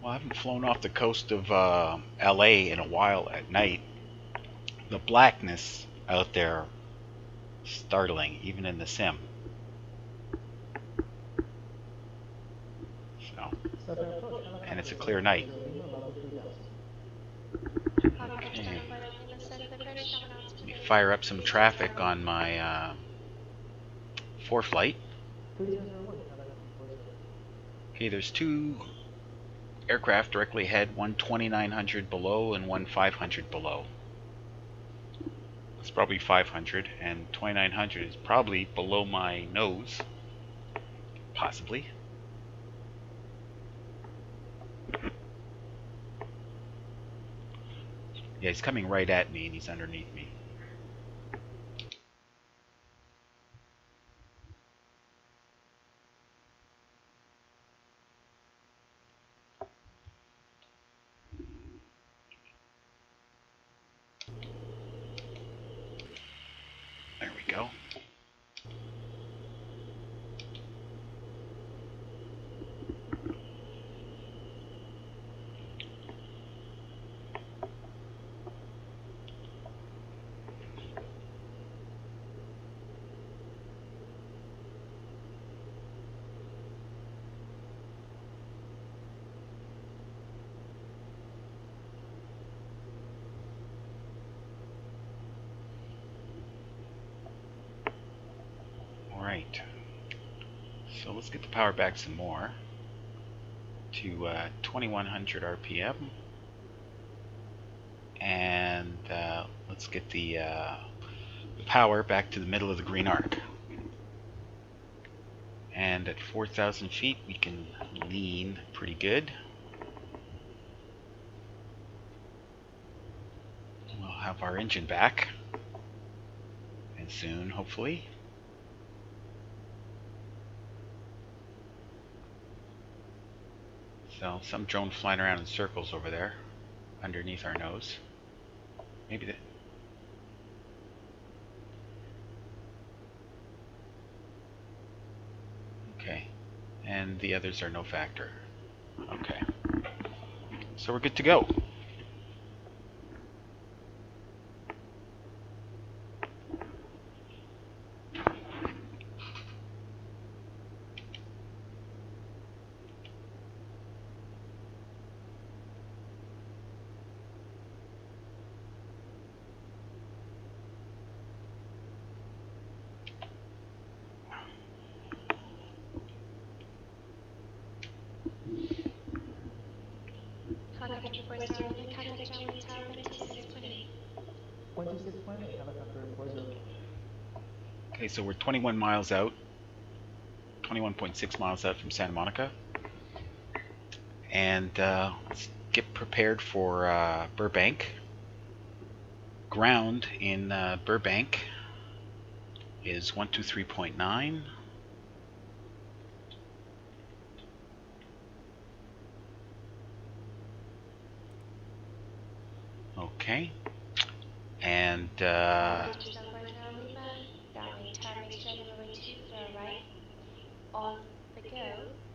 Well, I haven't flown off the coast of LA in a while at night. The blackness out there, startling, even in the sim. So, and it's a clear night. Okay. Let me fire up some traffic on my ForeFlight. Okay, there's two aircraft directly ahead, one 2900 below and one 500 below. It's probably 500, and 2900 is probably below my nose, possibly. Yeah, he's coming right at me and he's underneath me. There we go. So let's get the power back some more to 2100 RPM, and let's get the power back to the middle of the green arc. And at 4,000 feet we can lean pretty good. We'll have our engine back, and soon, hopefully. So some drone flying around in circles over there underneath our nose. Maybe that. Okay, and the others are no factor. Okay, so we're good to go. Helicopter 40, contact John Wayne Tower, wind 26.8. 126.8, helicopter 40. Okay, so we're 21 miles out, 21.6 miles out from Santa Monica. And let's get prepared for Burbank. Ground in Burbank is 123.9. Okay. And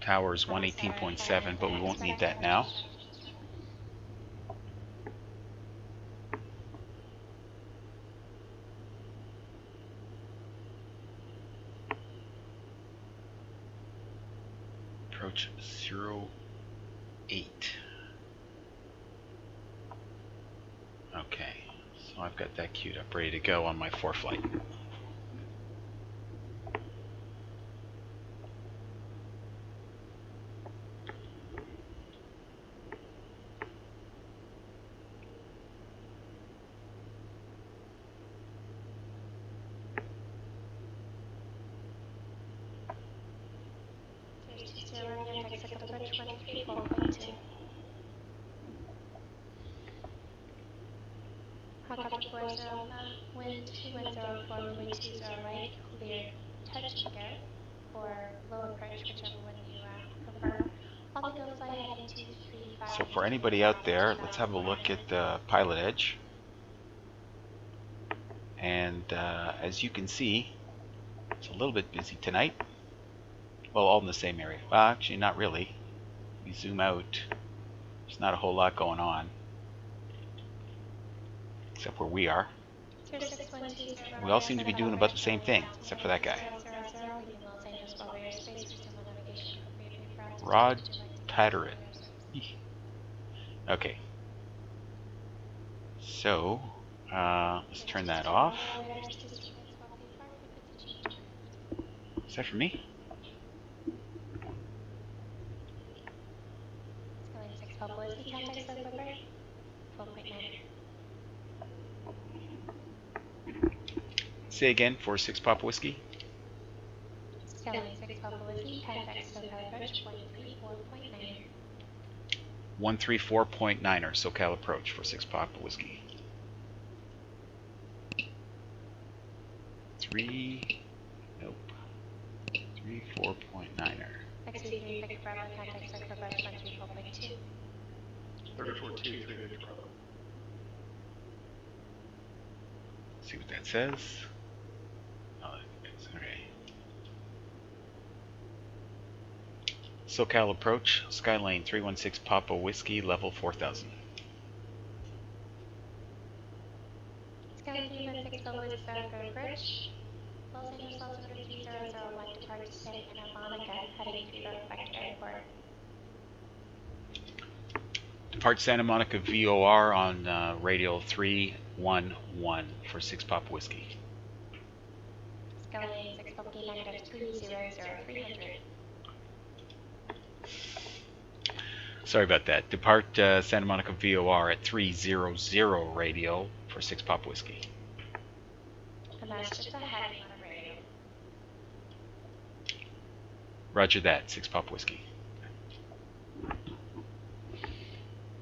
tower's 118.7, but we won't need that now. Approach 08. Okay, so I've got that queued up, ready to go on my ForeFlight. Helicopter 40, wind 2104, runway 20 right, cleared, touch and go, or low approach, whichever one you prefer. On the go, fly heading 235. So for anybody out there, let's have a look at PilotEdge. And as you can see, it's a little bit busy tonight. Well, all in the same area. Well, actually, not really. We zoom out. There's not a whole lot going on, except where we are. We all seem to be doing about the same thing, except for that guy. Rod Tatterin. Okay. So, let's turn that off. Is that for me? Say again for 6 Papa Whiskey. Scaling 6 Papa Whiskey, contact SoCal approach 134.9. 134.9er SoCal approach for 6 Papa Whiskey. 34.9er. XC3 Victor Bravo, contact SoCal approach 134.2. 34.2, 3 Victor Bravo. See what that says. Oh, it's okay. SoCal approach, Skylane 316 Papa Whiskey, level 4000. Skylane 316 Papa Whiskey, SoCal approach. Los Angeles altimeter 3001, depart to Santa Monica, heading through Vector Airport. Depart Santa Monica VOR on radial 311 for 6 Papa Whiskey. Skylane 6 Papa negative 300. Sorry about that. Depart Santa Monica VOR at 300 radio for 6 Pop Whiskey. And that's just a heading on a radio. Roger that, 6 Pop Whiskey.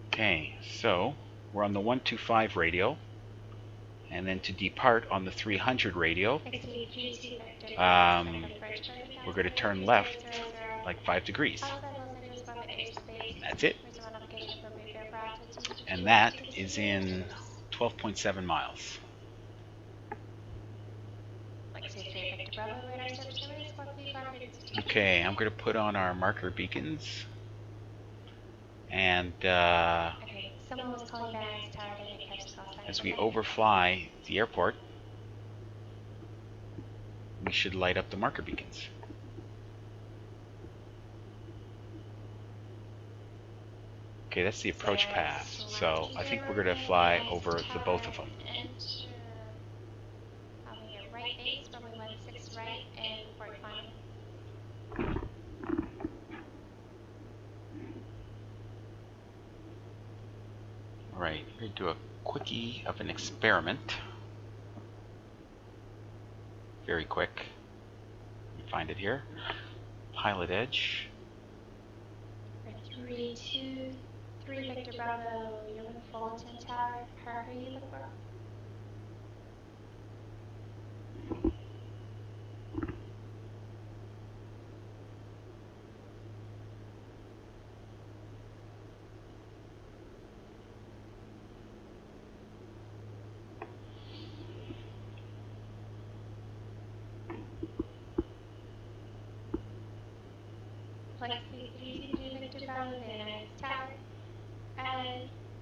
Okay, so we're on the 125 radio, and then to depart on the 300 radio, we're going to turn left like 5 degrees. And that's it. And that is in 12.7 miles. Okay, I'm going to put on our marker beacons. And someone was calling Banner's Tower, they didn't catch the call sign. As we overfly the airport, we should light up the marker beacons. Okay, that's the approach path. So I think we're going to fly over the both of them. Right base, runway 16 right, and report final. Alright, we're going to do a quickie of an experiment. Very quick. Let me find it here. PilotEdge. 323 Victor Bravo, you're going to Fullerton Tower. Her, who you look for?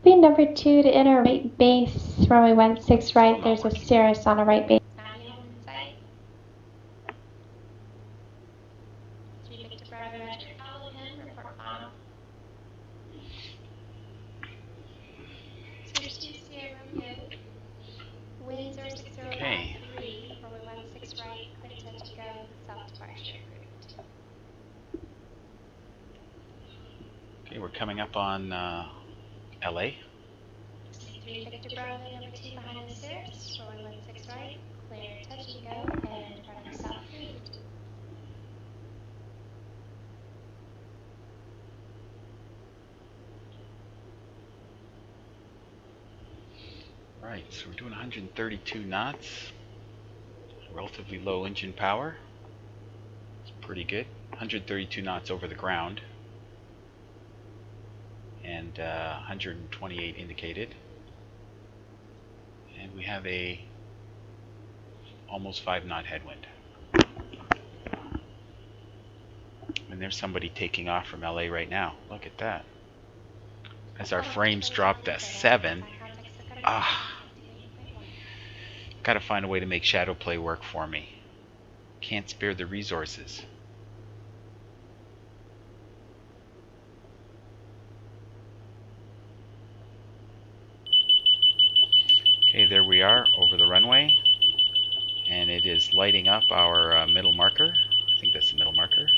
Be number 2 to enter right base, runway 16 right. There's a Cirrus on a right base. Okay. Runway 16 right, clear to touch and go, south departure approved. Okay, we're coming up on LA. 3 Victor Bravo, number 2 behind the Cirrus, runway 16 right, clear, touch and go, and departing south approved. Right, so we're doing 132 knots. Relatively low engine power. It's pretty good. 132 knots over the ground. And 128 indicated. And we have a almost 5-knot headwind. And there's somebody taking off from LA right now. Look at that. As our frames drop to 7. Gotta find a way to make shadow play work for me. Can't spare the resources. Okay, there we are over the runway, and it is lighting up our middle marker. I think that's the middle marker.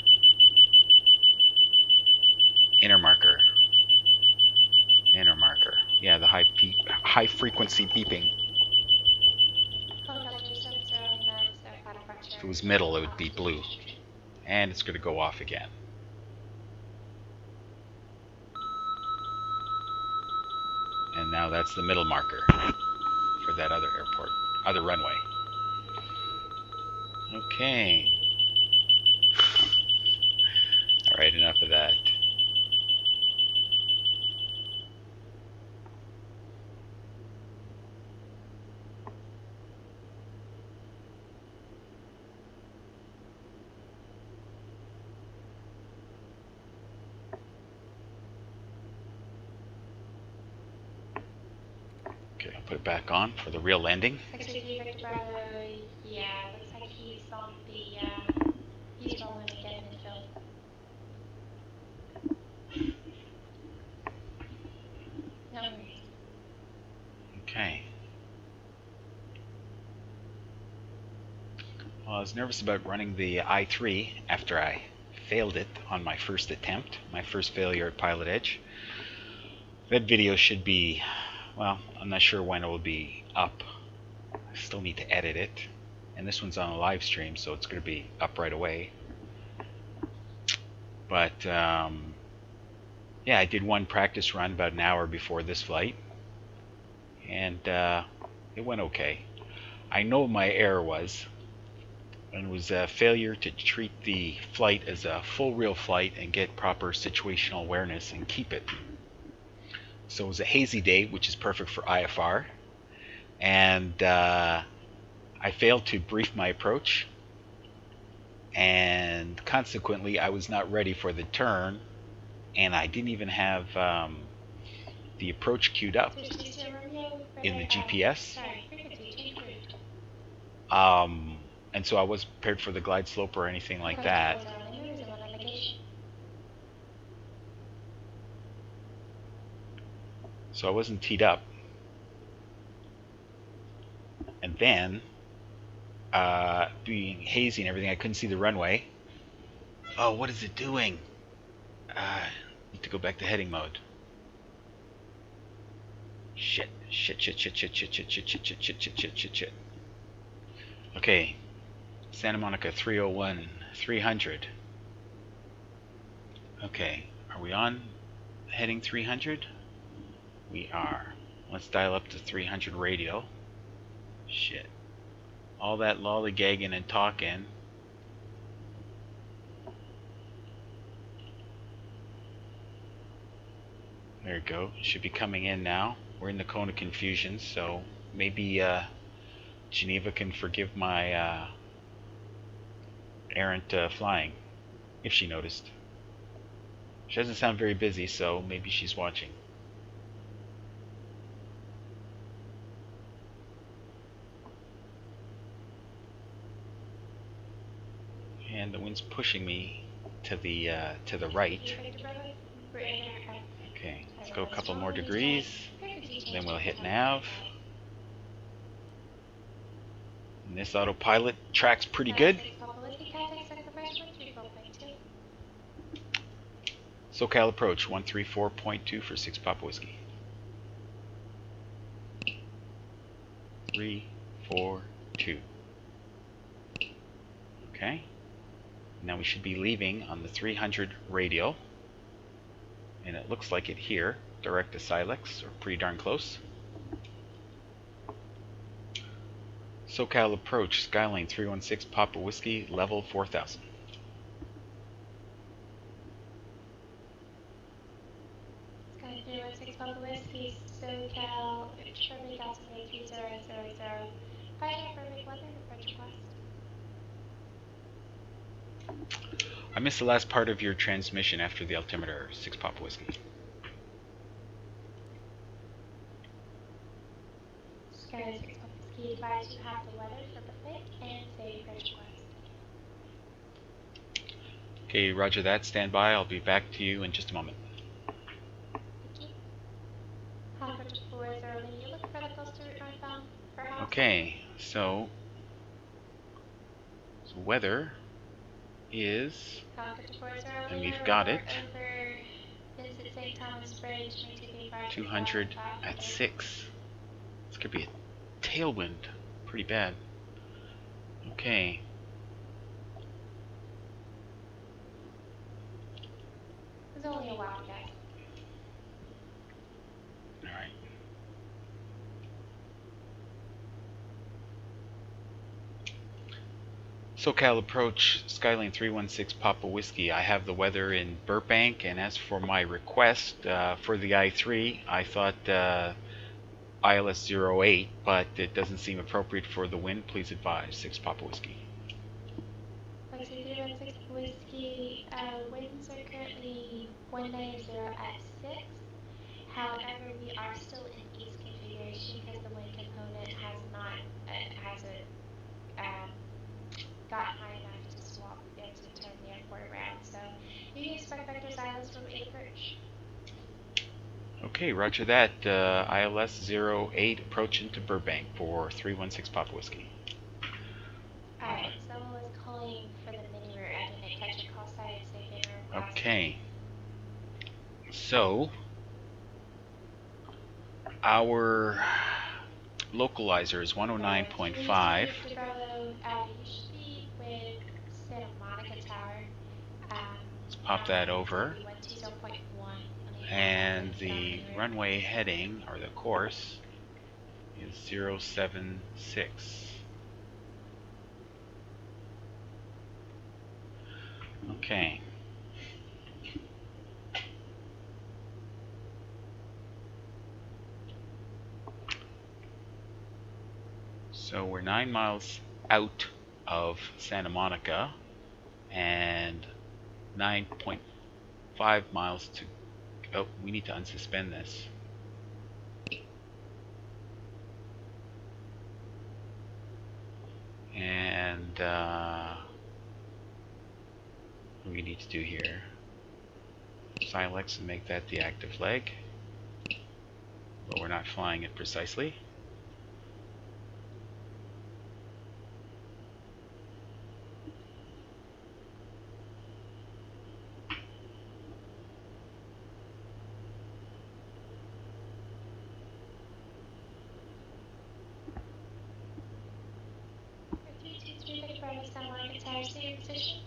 Inner marker. Inner marker. Yeah, the high frequency beeping. If it was middle, it would be blue. And it's going to go off again. And now that's the middle marker for that other airport, other runway. Okay. Alright, enough of that. Okay, I'll put it back on for the real landing. Yeah, looks like he's on he's rolling again in field. No worries. Okay. Well, I was nervous about running the I-3 after I failed it on my first attempt, my first failure at PilotEdge. That video should be, well, I'm not sure when it will be up. I still need to edit it. And this one's on a live stream, so it's going to be up right away. But, yeah, I did one practice run about an hour before this flight. And it went okay. I know what my error was. And it was a failure to treat the flight as a full real flight and get proper situational awareness and keep it. So it was a hazy day, which is perfect for IFR. And I failed to brief my approach. And consequently, I was not ready for the turn. And I didn't even have the approach queued up in the GPS. And so I wasn't prepared for the glide slope or anything like that. So I wasn't teed up. And then, being hazy and everything, I couldn't see the runway. Oh, what is it doing? Need to go back to heading mode. Shit. Okay. Santa Monica 301, 300. Okay, are we on heading 300? We are. Let's dial up to 300 radial. Shit. All that lollygagging and talking. There you go. It should be coming in now. We're in the cone of confusion, so maybe Geneva can forgive my errant flying, if she noticed. She doesn't sound very busy, so maybe she's watching. And the wind's pushing me to the right. Okay, let's go a couple more degrees. Then we'll hit nav. And this autopilot tracks pretty good. SoCal approach 134.2 for 6 Papa Whiskey. 3, 4, 2. Okay. Now we should be leaving on the 300 radial. And it looks like it here, direct to Silex, or pretty darn close. SoCal approach, Skyline 316 Papa Whiskey, level 4000. Skyline 316 Papa Whiskey, SoCal, Charlie Delta 3000. Fire perfect weather, approach request. I missed the last part of your transmission after the altimeter, 6 Papa Whiskey. Skyline 6 Papa Whiskey, advise you have the weather for perfect and say approach request. Okay, roger that. Stand by. I'll be back to you in just a moment. Thank you. Approach 40, you look for the coastal route northbound, perhaps? Okay, so weather is, and we've got it, 200 at 6. It's going to be a tailwind, pretty bad. Okay. It's only a while, guys. Alright. SoCal approach, Skyline 316 Papa Whiskey. I have the weather in Burbank, and as for my request for the I-3, I thought ILS 08, but it doesn't seem appropriate for the wind. Please advise. 6 Papa Whiskey. Taxi 316 Whiskey, winds are currently 190 at 6. However, we are still in east configuration because the wind component hasn't gotten high enough to swap and to turn the airport around. So you can expect vector ILS from 8 approach. Okay, roger that. ILS 08 approaching to Burbank for 316 Papa Whiskey. Alright, someone was calling for the mini route. I didn't catch a call sign, say Okay. So our localizer is 109.5. Bravo, you should be with Santa Monica Tower. Let's pop that over. 120.1 And the runway heading, or the course, is 076. Okay. So we're 9 miles out of Santa Monica and 9.5 miles to... Oh, we need to unsuspend this. And what do we need to do here? Silex and make that the active leg. But we're not flying it precisely. Santa Monica Tower, stay in position.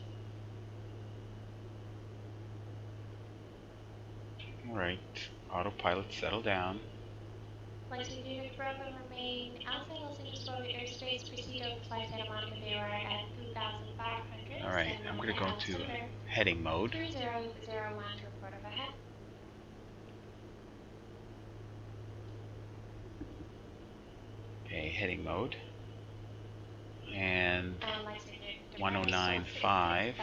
Alright, autopilot, settle down. Lexington Victor Bravo, remain outside Los Angeles Bravo airspace, proceed over flight Santa Monica VOR at 2,500. Alright, I'm going to go to heading mode. 3001 to report overhead. Okay, heading mode. And 109.5.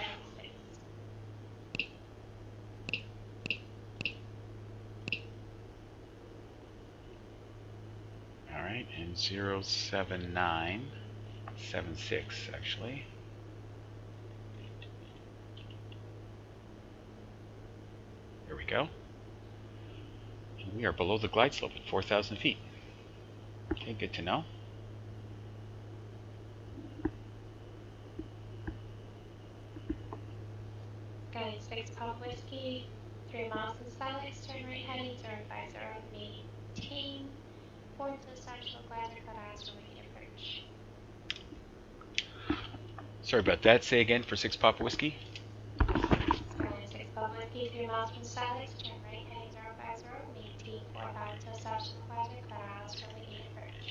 Alright, and 07976 actually. Here we go. And we are below the glide slope at 4,000 feet. Okay, good to know. Guide 6 Pop Whiskey, 3 miles in silence, turn right heading 050, maintain. Port to Central Glider, cut eyes for making approach. Sorry about that. Say again for 6 Papa Whiskey. Guide 6 Pop Whiskey, 3 miles from silence, turn right heading 050, maintain 4,000 to Central Glider, cut eyes for making approach.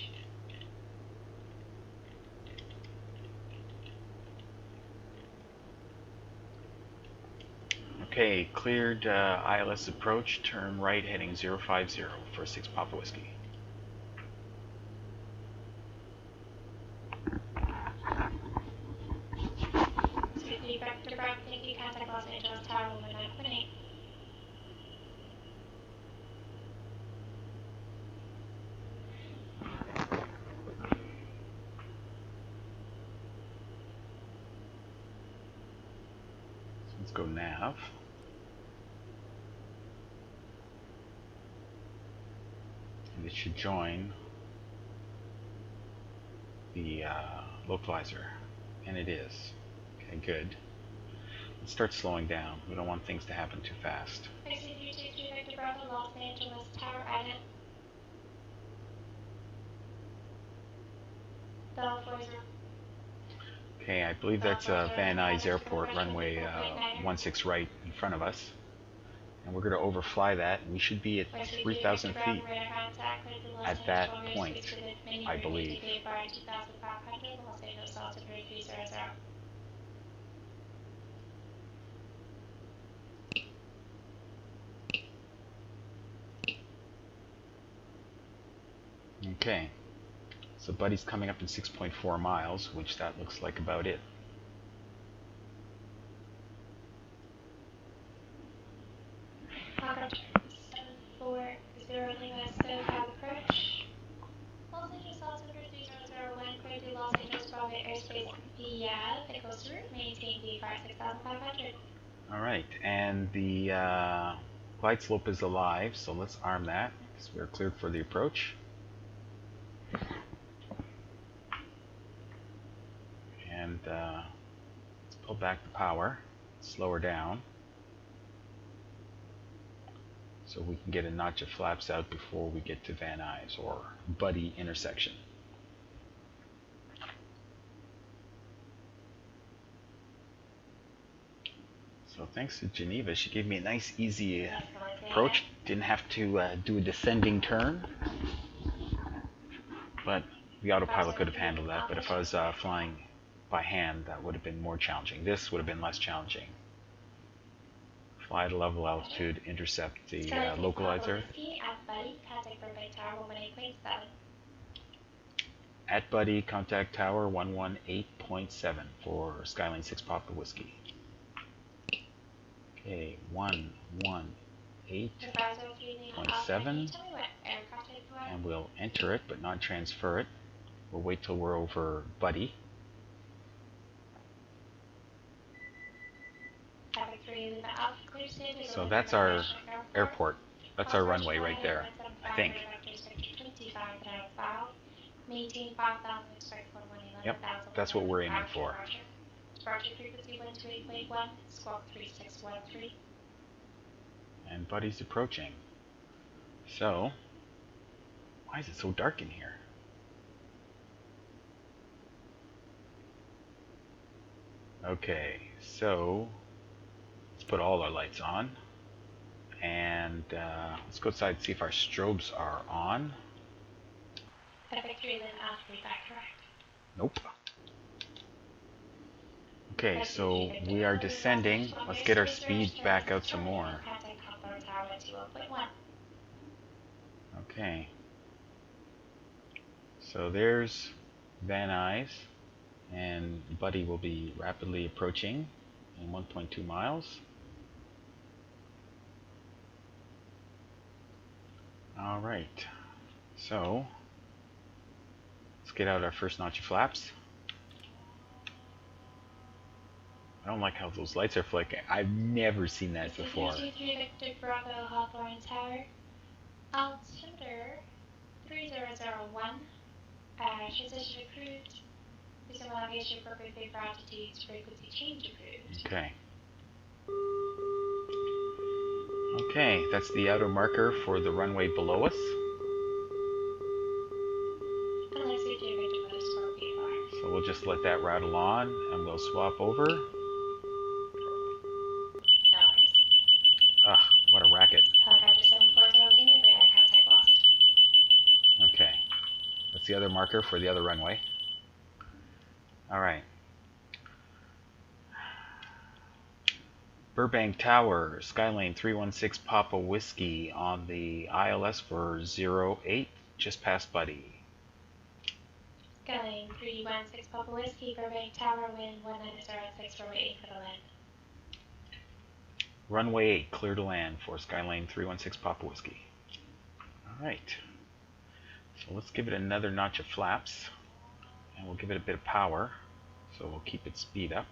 Okay, cleared ILS approach, turn right heading 050 for 6 Papa Whiskey. Safety Vector Bravo, thank you, contact Los Angeles Tower 119.8. So let's go nav. And it should join the localizer. And it is. Okay, good. Let's start slowing down. We don't want things to happen too fast. Safety Vector Bravo, Los Angeles Tower, edit. Bell 40. Okay, I believe that's Van Nuys Airport, runway 16 right in front of us. And we're going to overfly that, and we should be at 3,000 feet at that point, I believe. Okay, so Buddy's coming up in 6.4 miles, which that looks like about it. Welcome to 740 Lima SoCal approach. Los Angeles Altimeter 3001, clear to Los Angeles Bravo airspace via the coast route, maintain VFR 6,500. Alright, and the glide slope is alive, so let's arm that, because we're cleared for the approach. And let's pull back the power, slow her down. so we can get a notch of flaps out before we get to Van Nuys or Buddy intersection. So thanks to Geneva, she gave me a nice easy approach. Didn't have to do a descending turn, but the autopilot could have handled that. But if I was flying by hand, that would have been more challenging. This would have been less challenging. Fly at a level altitude, intercept the localizer. At Buddy, contact tower 118.7 for Skyline 6 Papa Whiskey. Okay, 118.7, and we'll enter it but not transfer it. We'll wait till we're over Buddy. So that's our airport. That's our runway right there, I think. Yep, that's what we're aiming for. And Buddy's approaching. So, why is it so dark in here? Okay, so let's put all our lights on. And let's go outside and see if our strobes are on. Nope. Okay, so we are descending. Let's get our speed back out some more. Okay. So there's Van Nuys, and Buddy will be rapidly approaching in 1.2 miles. Alright, so let's get out our first notch of flaps. I don't like how those lights are flicking. I've never seen that before. Victor Bravo Hawthorne Tower. Altimeter 3001. Transition approved. Resume navigation appropriately for altitudes. Frequency change approved. Okay. Okay, that's the outer marker for the runway below us. So we'll just let that rattle on and we'll swap over. Ah, what a racket. Okay, that's the other marker for the other runway. Alright. Burbank Tower, Skylane 316 Papa Whiskey on the ILS for 08, just past Buddy. Skylane 316 Papa Whiskey, Burbank Tower, wind 1906, runway 8 for the land. Runway 8, clear to land for Skylane 316 Papa Whiskey. Alright. So let's give it another notch of flaps, and we'll give it a bit of power, so we'll keep its speed up.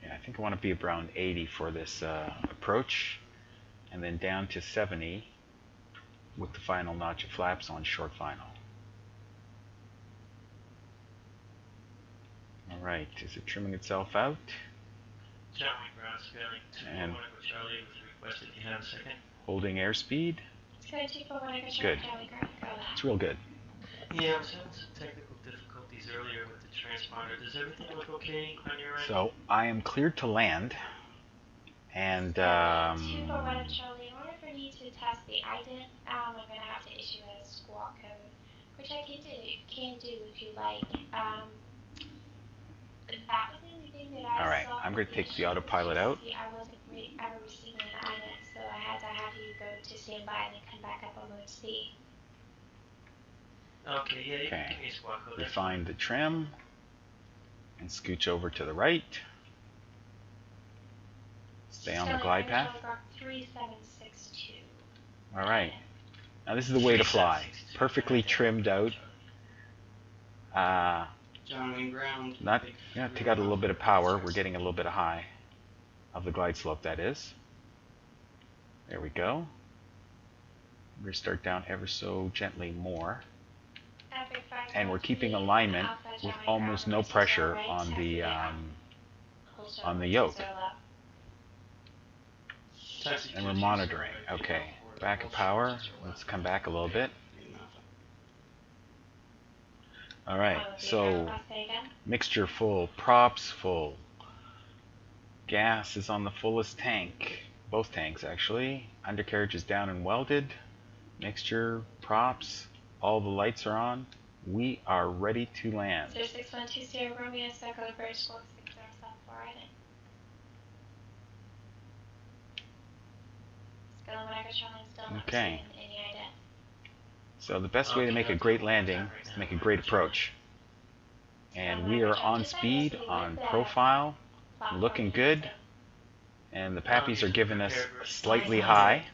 Yeah, I think I want to be around 80 for this approach, and then down to 70 with the final notch of flaps on short final. Alright, is it trimming itself out? And holding airspeed. Good. It's real good. Yeah, I was having some technical difficulties earlier with the transponder. Does everything look okay on your end? So I am cleared to land, and 241 Charlie, in order for me to test the ident, I'm going to have to issue a squawk code, which I can do if you like. That was the only thing that I alright, saw. I'm going to take the autopilot out. I wasn't ever receiving an ident, so I had to have you go to standby and then come back up on load C. Okay, yeah, you can Okay, give me a squawk code. refine the trim, and scooch over to the right. Stay on the glide path. 3762. Alright, now this is the way to fly. Perfectly trimmed out. John Wayne ground. Not, yeah, take out a little bit of power. We're getting a little bit of high of the glide slope, that is. There we go. We're going to start down ever so gently more. Epic 5 and we're keeping alignment with almost no pressure on the yoke. Taxi And we're 220 monitoring. right, Okay, forward, back of hold power. short, 20 Let's left. come back a little bit. 3 Alpha. All right, so mixture full, props full. Gas is on the fullest tank. Both tanks, actually. Undercarriage is down and welded. Mixture, props, all the lights are on. We are ready to land. 6120 Romeo, Circle Bridge, Squawk 6074 riding. Still Micro Charlie, still not Okay. receiving any ident. So the best way to make a great landing is to make a great approach. And we are on speed, on profile, looking good. And the pappies are giving us slightly high.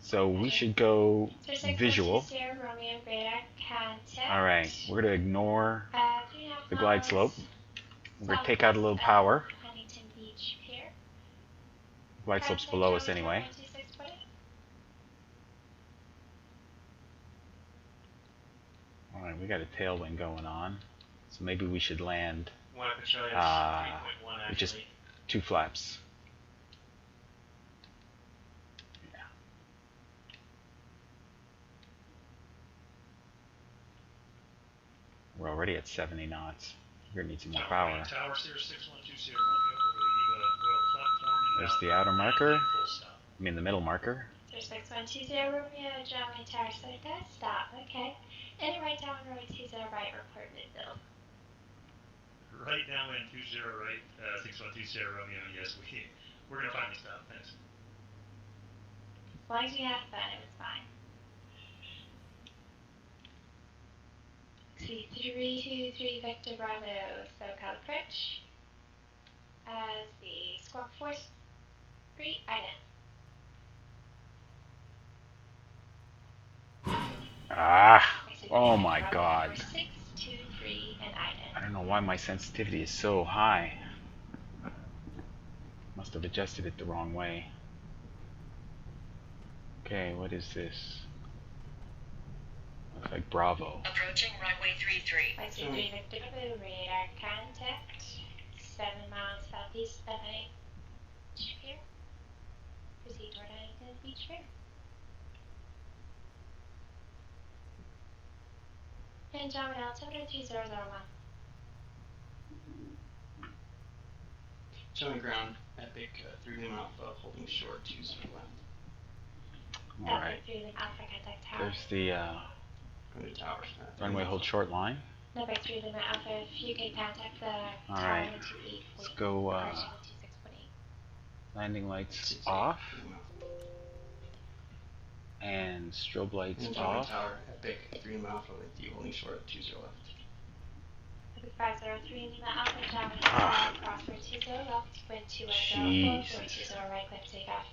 So we should go visual. Alright, we're going to ignore the glide slope. We're going to take out a little power. Glide slope's below us anyway. Alright, we got a tailwind going on. So maybe we should land with just 2 flaps. Yeah. We're already at 70 knots. We're going to need some more power. Tower Sierra 6120 Romeo over the EVA oil platform. There's the outer marker. I mean the middle marker. 6120 Romeo, Germany Tower Circa, stop, okay. And right down road 20 right, report mid-build. Right downwind 20 right, 6120 Romeo, yes, we're going to finally stop, thanks. As long as we had fun, it was fine. See, 323 Victor Bravo, SoCal approach. As the Squawk Force 3, ident. Oh my god. 623 and ident. I don't know why my sensitivity is so high. Must have adjusted it the wrong way. Okay, what is this? Looks like Bravo. Approaching runway 33. I see 3 Victor Bravo, radar contact. 7 miles southeast of a beach pier. Proceed toward Huntington Beach Pier. And John altimeter 2001. Showing ground, Epic 3 Lima Alpha, holding short 20 left. Alright. Epic 3 Lima Alpha, contact tower. There's the Going to tower. runway hold short line. Number 3 Lima Alpha, if you can contact the tower Alright. 128. Let's go landing lights off. And strobe lights And off. tower, Epic 3 Lima Alpha with you, holding short 20 left. Epic 503 Lima Alpha, Germany crossword 20 left, wind 2104, 20 right, clear takeoff.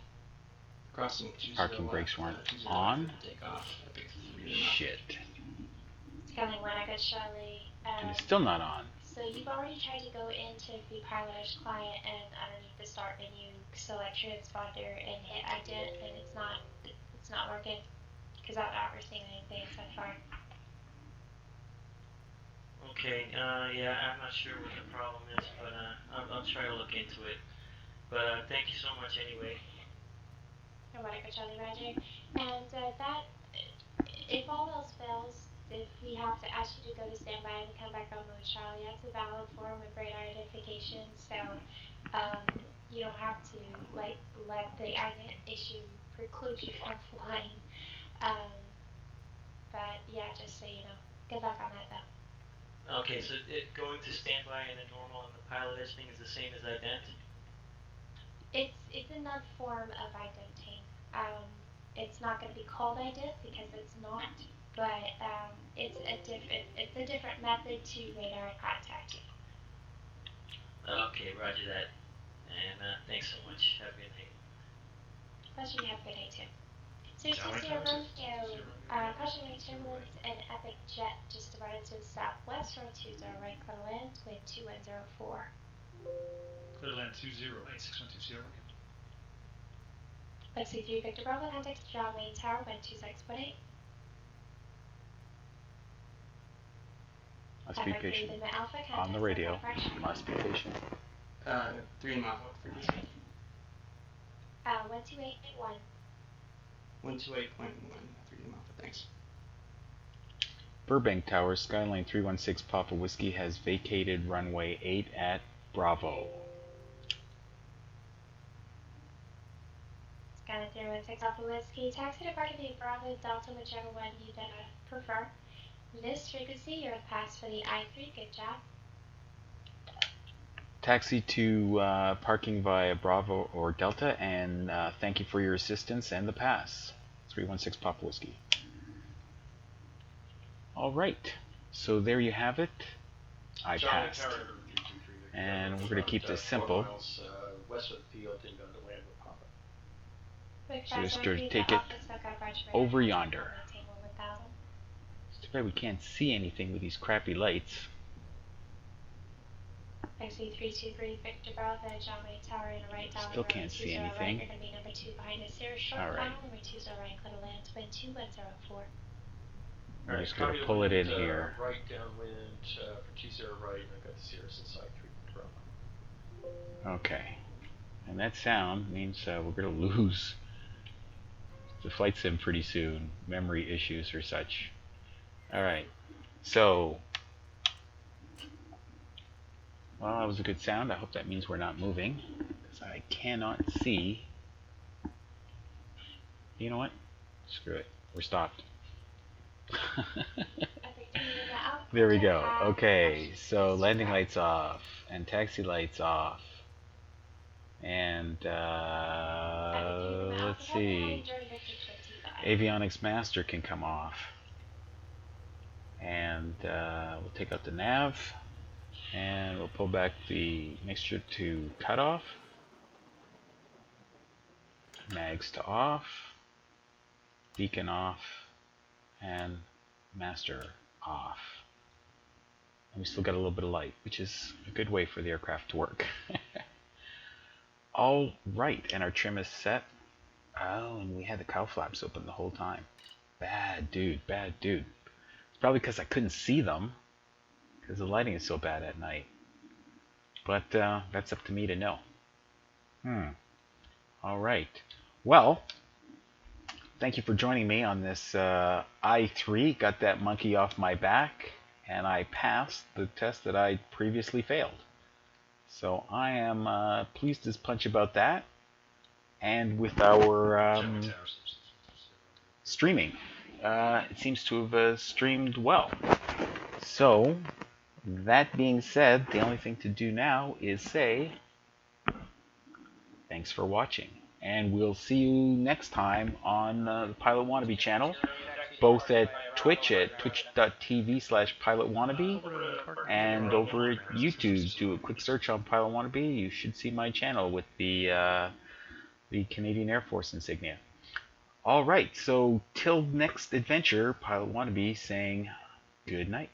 Crossing 20 Parking left, brakes weren't 20 on. Takeoff, Epic 3 Lima Alpha. Shit. It's coming when I got Charlie. And it's still not on. So you've already tried to go into the PilotEdge client and underneath the start menu, select transponder and hit ident, and it's not working because I'm not receiving anything so far. Okay, yeah, I'm not sure what the problem is, but I'll try to look into it. But thank you so much anyway. And what I got Charlie Roger. And that, if all else fails, if we have to ask you to go to standby and come back on mode Charlie, that's a valid form of radar identification, so you don't have to let the ident issue preclude you from flying. But yeah, just so you know, good luck on that though. Okay, so going to standby and the normal and the PilotEdge thing is the same as ident? It's another form of identing. It's not going to be called ident because it's not, but it's a different method to radar contact you. Okay, roger that. And thanks so much. Have a good night. Pleasure, you have a good day too. So Romeo, cautionary turbulence and Epic Jet just departed to the southwest, road 20 right, clear to land, wind 2104. Clear to land 20 right, 6120 Romeo. Lexi 3 Victor Bravo, contact John Wayne Tower, wind 26.8. Must be patient. On the radio. Must be patient. 3 Lima Alpha frequency. 128.1. 128.1. 3 Lima Alpha, thanks. Burbank Tower, Skyline 316 Papa Whiskey has vacated runway 8 at Bravo. Skyline 316 Papa Whiskey, taxi departure via Bravo, Delta, whichever one you prefer. This frequency, you're passed for the I3, good job. Taxi to parking via Bravo or Delta, and thank you for your assistance and the pass. 316 Papa Whiskey. Alright, so there you have it. I passed. And we're going to keep this simple. West of the field and go to land with Papa. So just to take it over yonder. It's too bad we can't see anything with these crappy lights. XC323 Victor Bravo, John Wayne Tower in a right down. Still can't see anything. You're going to be number 2 behind us here. Short All right. final, number 2's right, clear to land, wind 2104. We're just going to pull it in here. Right downwind for 20 right, and I've got the Sierra inside 3 Bravo. Okay. And that sound means we're going to lose the flight sim pretty soon. Memory issues or such. Alright. So, well, that was a good sound. I hope that means we're not moving, because I cannot see. You know what? Screw it. We're stopped. There we go. Okay, so landing lights off, and taxi lights off. And let's see. Avionics master can come off. And we'll take out the nav. And we'll pull back the mixture to cutoff. Mags to off. Beacon off. And master off. And we still got a little bit of light, which is a good way for the aircraft to work. All right, and our trim is set. Oh, and we had the cowl flaps open the whole time. Bad dude, bad dude. It's probably because I couldn't see them, because the lighting is so bad at night. But that's up to me to know. All right. Well, thank you for joining me on this I3. Got that monkey off my back, and I passed the test that I previously failed. So I am pleased as punch about that. And with our streaming, it seems to have streamed well. So that being said, the only thing to do now is say thanks for watching. And we'll see you next time on the Pilot Wannabe channel, both at Twitch at twitch.tv/pilotwannabe, and over at YouTube. Do a quick search on Pilot Wannabe. You should see my channel with the Canadian Air Force insignia. All right, so till next adventure, Pilot Wannabe saying good night.